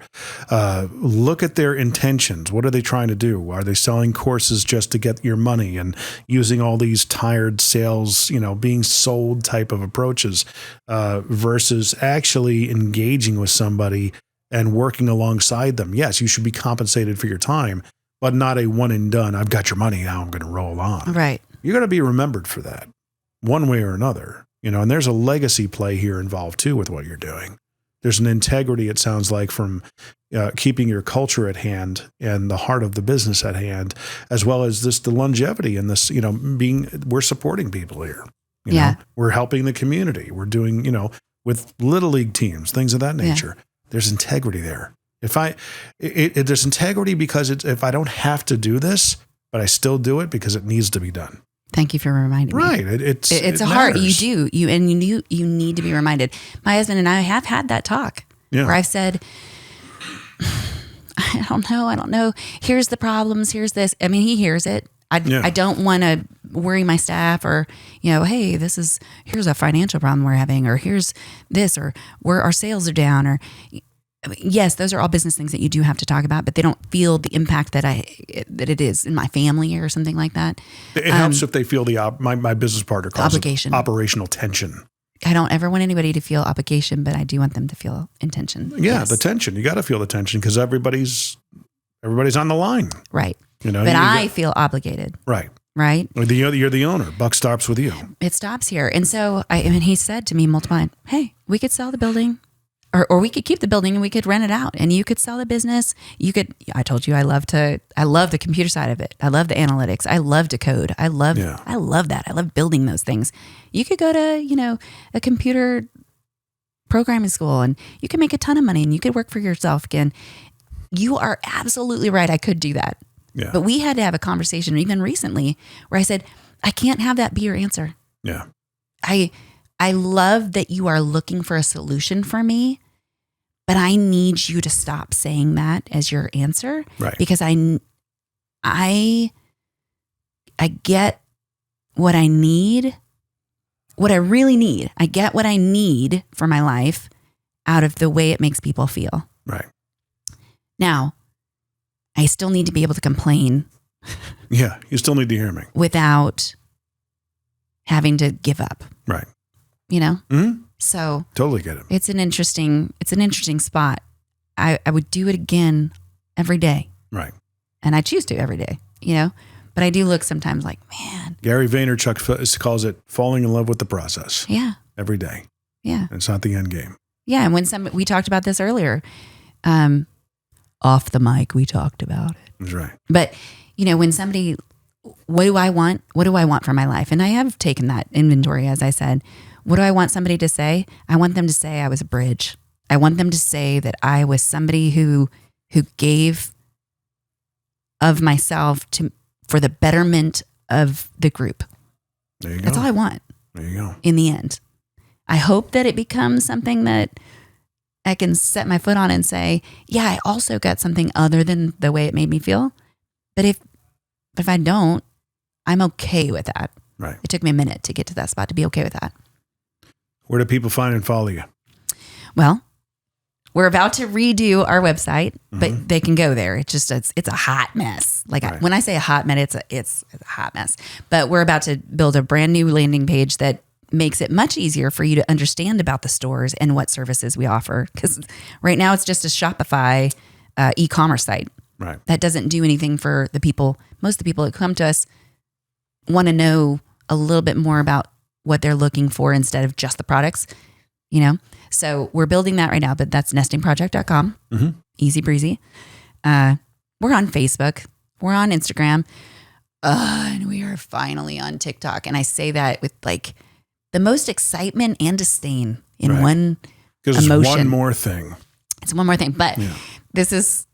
look at their intentions. What are they trying to do? Are they selling courses just to get your money and using all these tired sales, being sold type of approaches, versus actually engaging with somebody and working alongside them? Yes, you should be compensated for your time, but not a one and done. I've got your money, now I'm going to roll on. Right. You're going to be remembered for that one way or another, and there's a legacy play here involved too with what you're doing. There's an integrity, it sounds like, from keeping your culture at hand and the heart of the business at hand, as well as the longevity and this, we're supporting people here. We're helping the community. We're doing, with little league teams, things of that nature. Yeah. There's integrity there. There's integrity because if I don't have to do this, but I still do it because it needs to be done. Thank you for reminding me. Right. It's a heart. You need to be reminded. My husband and I have had that talk where I've said, I don't know. Here's the problems. Here's this. I mean, he hears it. I don't want to worry my staff or, hey, here's a financial problem we're having, or here's this, or where our sales are down, or yes, those are all business things that you do have to talk about, but they don't feel the impact that it is in my family or something like that. It helps if they feel my business partner calls obligation, operational tension. I don't ever want anybody to feel obligation, but I do want them to feel intention. Yeah, yes. The tension. You got to feel the tension because everybody's on the line. Right. But I feel obligated. Right. Right. You're the owner. Buck stops with you. It stops here. And so he said to me multiple times, hey, we could sell the building. Or we could keep the building and we could rent it out and you could sell the business. I told you I love the computer side of it. I love the analytics. I love to code. I love that. I love building those things. You could go to, a computer programming school and you could make a ton of money and you could work for yourself again. You are absolutely right. I could do that. Yeah. But we had to have a conversation even recently where I said, I can't have that be your answer. Yeah. I love that you are looking for a solution for me, but I need you to stop saying that as your answer. Right. Because I get what I need, what I really need. I get what I need for my life out of the way it makes people feel. Right. Now, I still need to be able to complain. Yeah, you still need to hear me. Without having to give up. Right. Mm-hmm. So totally get it. It's an interesting spot. I would do it again every day. Right. And I choose to every day, but I do look sometimes like, man. Gary Vaynerchuk calls it falling in love with the process. Yeah. Every day. Yeah. It's not the end game. Yeah. And we talked about this earlier, off the mic, we talked about it. That's right. But, when somebody, what do I want? What do I want for my life? And I have taken that inventory, as I said. What do I want somebody to say? I want them to say I was a bridge. I want them to say that I was somebody who gave of myself for the betterment of the group. There you go. That's all I want. There you go. In the end, I hope that it becomes something that I can set my foot on and say, yeah, I also got something other than the way it made me feel. But if I don't, I'm okay with that. Right. It took me a minute to get to that spot to be okay with that. Where do people find and follow you? Well, we're about to redo our website, but they can go there. It's just it's a hot mess. Like Right. when I say a hot mess, it's a hot mess. But we're about to build a brand new landing page that makes it much easier for you to understand about the stores and what services we offer. Because right now it's just a Shopify e-commerce site. Right. That doesn't do anything for the people. Most of the people that come to us want to know a little bit more about what they're looking for instead of just the products, So we're building that right now, but that's nestingproject.com. Easy breezy. We're on Facebook. We're on Instagram. And we are finally on TikTok. And I say that with like the most excitement and disdain in Right. one Because emotion. it's one more thing. It's one more thing. But this is,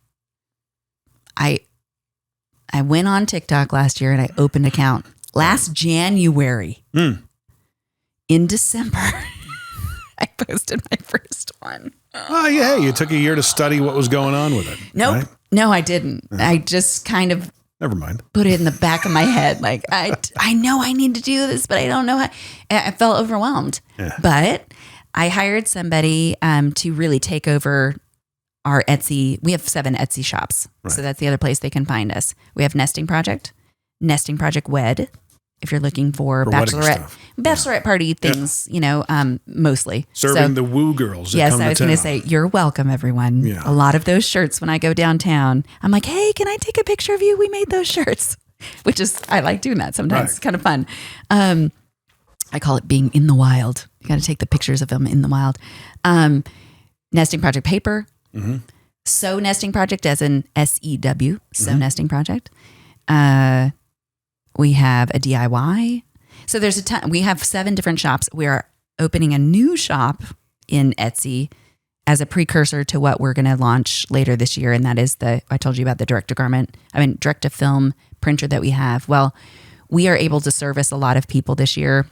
I went on TikTok last year and I opened an account last January. In December, I posted my first one. Oh, yeah. You took a year to study what was going on with it. Nope. Right? No, I didn't. I just kind of Never mind. put it in the back of my head. Like, I know I need to do this, but I don't know how. I felt overwhelmed. Yeah. But I hired somebody to really take over our Etsy. We have 7 Etsy shops. Right. So that's the other place they can find us. We have Nesting Project Wed, if you're looking for wedding stuff. bachelorette party things, mostly. Serving the woo girls. That Yes, come I was to going to town. say, you're welcome, everyone. Yeah. A lot of those shirts, when I go downtown, I'm like, hey, can I take a picture of you? We made those shirts, which is, I like doing that sometimes. Right. It's kind of fun. I call it being in the wild. You got to take the pictures of them in the wild. Nesting Project paper. Sew Nesting Project, as in SEW, Sew Nesting Project. We have a DIY. So there's a ton. We have 7 different shops. We are opening a new shop in Etsy as a precursor to what we're going to launch later this year. And that is I told you about the direct to film printer that we have. Well, we are able to service a lot of people this year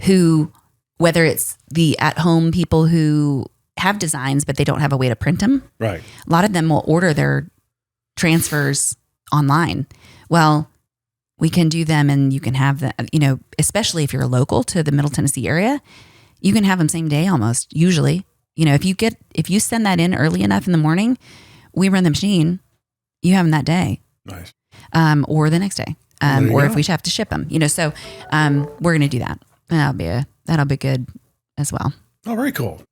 who, whether it's the at-home people who have designs, but they don't have a way to print them. Right. A lot of them will order their transfers online. Well, we can do them and you can have them, especially if you're local to the Middle Tennessee area, you can have them same day almost, usually. If you send that in early enough in the morning, we run the machine, you have them that day. Nice. Or the next day. Or if we have to ship them, so we're going to do that. That'll be good as well. Oh, very cool.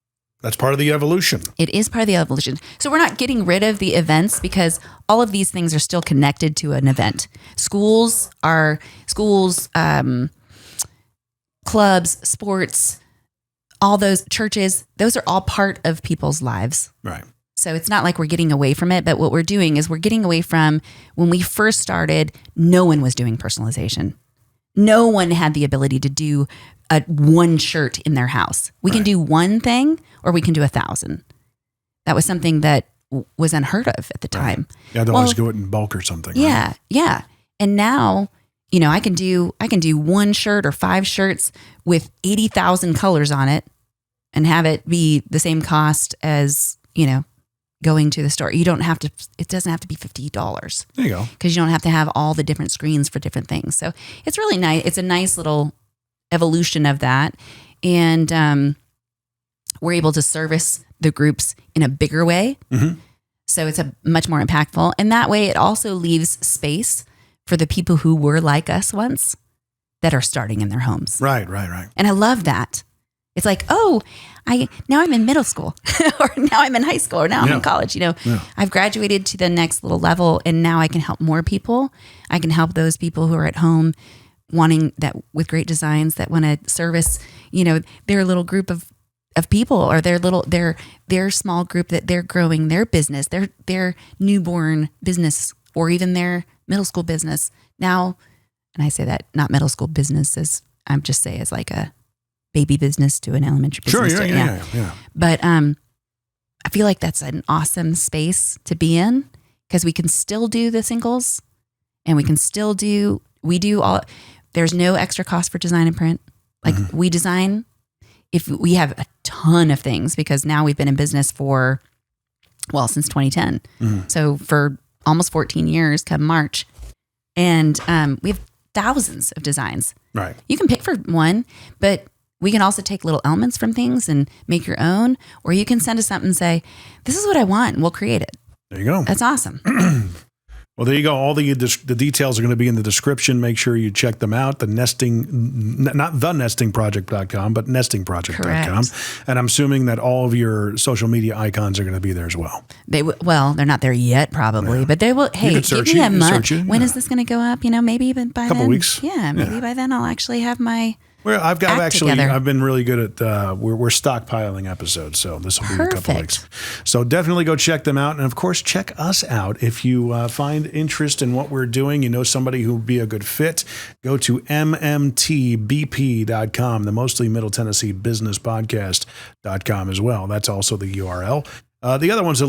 That's part of the evolution. It is part of the evolution. So we're not getting rid of the events because all of these things are still connected to an event. Schools, clubs, sports, all those churches, those are all part of people's lives. Right. So it's not like we're getting away from it, but what we're doing is we're getting away from when we first started, no one was doing personalization. No one had the ability to do one shirt in their house. We can do one thing or we can do 1,000. That was something that was unheard of at the time. Yeah, they'll always go it in bulk or something. Yeah, right? yeah. And now, I can do one shirt or 5 shirts with 80,000 colors on it and have it be the same cost as, going to the store. It doesn't have to be $50. There you go. Because you don't have to have all the different screens for different things. So it's really nice. It's a nice little evolution of that. And we're able to service the groups in a bigger way. Mm-hmm. So it's a much more impactful. And that way it also leaves space for the people who were like us once that are starting in their homes. Right. And I love that. It's like, now I'm in middle school or now I'm in high school or now I'm in college. I've graduated to the next little level and now I can help more people. I can help those people who are at home wanting that with great designs that want to service, their little group of people, or their small group that they're growing their business, their newborn business, or even their middle school business now. And I say that not middle school business as I'm just say as like a baby business to an elementary business. Sure. Yeah. But I feel like that's an awesome space to be in, because we can still do the singles, and we do all. There's no extra cost for design and print. Like we design, if we have a ton of things, because now we've been in business since 2010. So for almost 14 years come March. And we have thousands of designs. Right. You can pick for one, but we can also take little elements from things and make your own, or you can send us something and say, this is what I want, and we'll create it. There you go. That's awesome. Well, there you go. All the details are going to be in the description. Make sure you check them out. Not thenestingproject.com, but nestingproject.com. Correct. And I'm assuming that all of your social media icons are going to be there as well. They're not there yet, probably, but they will. Hey, give me a month. When is this going to go up? Maybe even by couple then. Weeks. Yeah, maybe by then I'll actually have my. Well, I've together. been really good at, we're stockpiling episodes, so this will be a couple weeks. So definitely go check them out. And of course, check us out. If you find interest in what we're doing, somebody who would be a good fit, go to mmtbp.com, the Mostly Middle Tennessee Business Podcast.com as well. That's also the URL. The other one's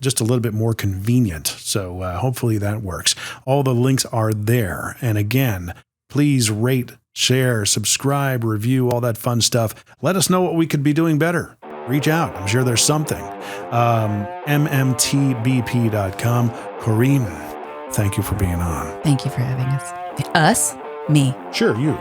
just a little bit more convenient. So hopefully that works. All the links are there. And again, please rate, share, subscribe, review, all that fun stuff. Let us know what we could be doing better. Reach out. I'm sure there's something. mmtbp.com. Corinne, thank you for being on. Thank you for having us. Us? Me. Sure, you.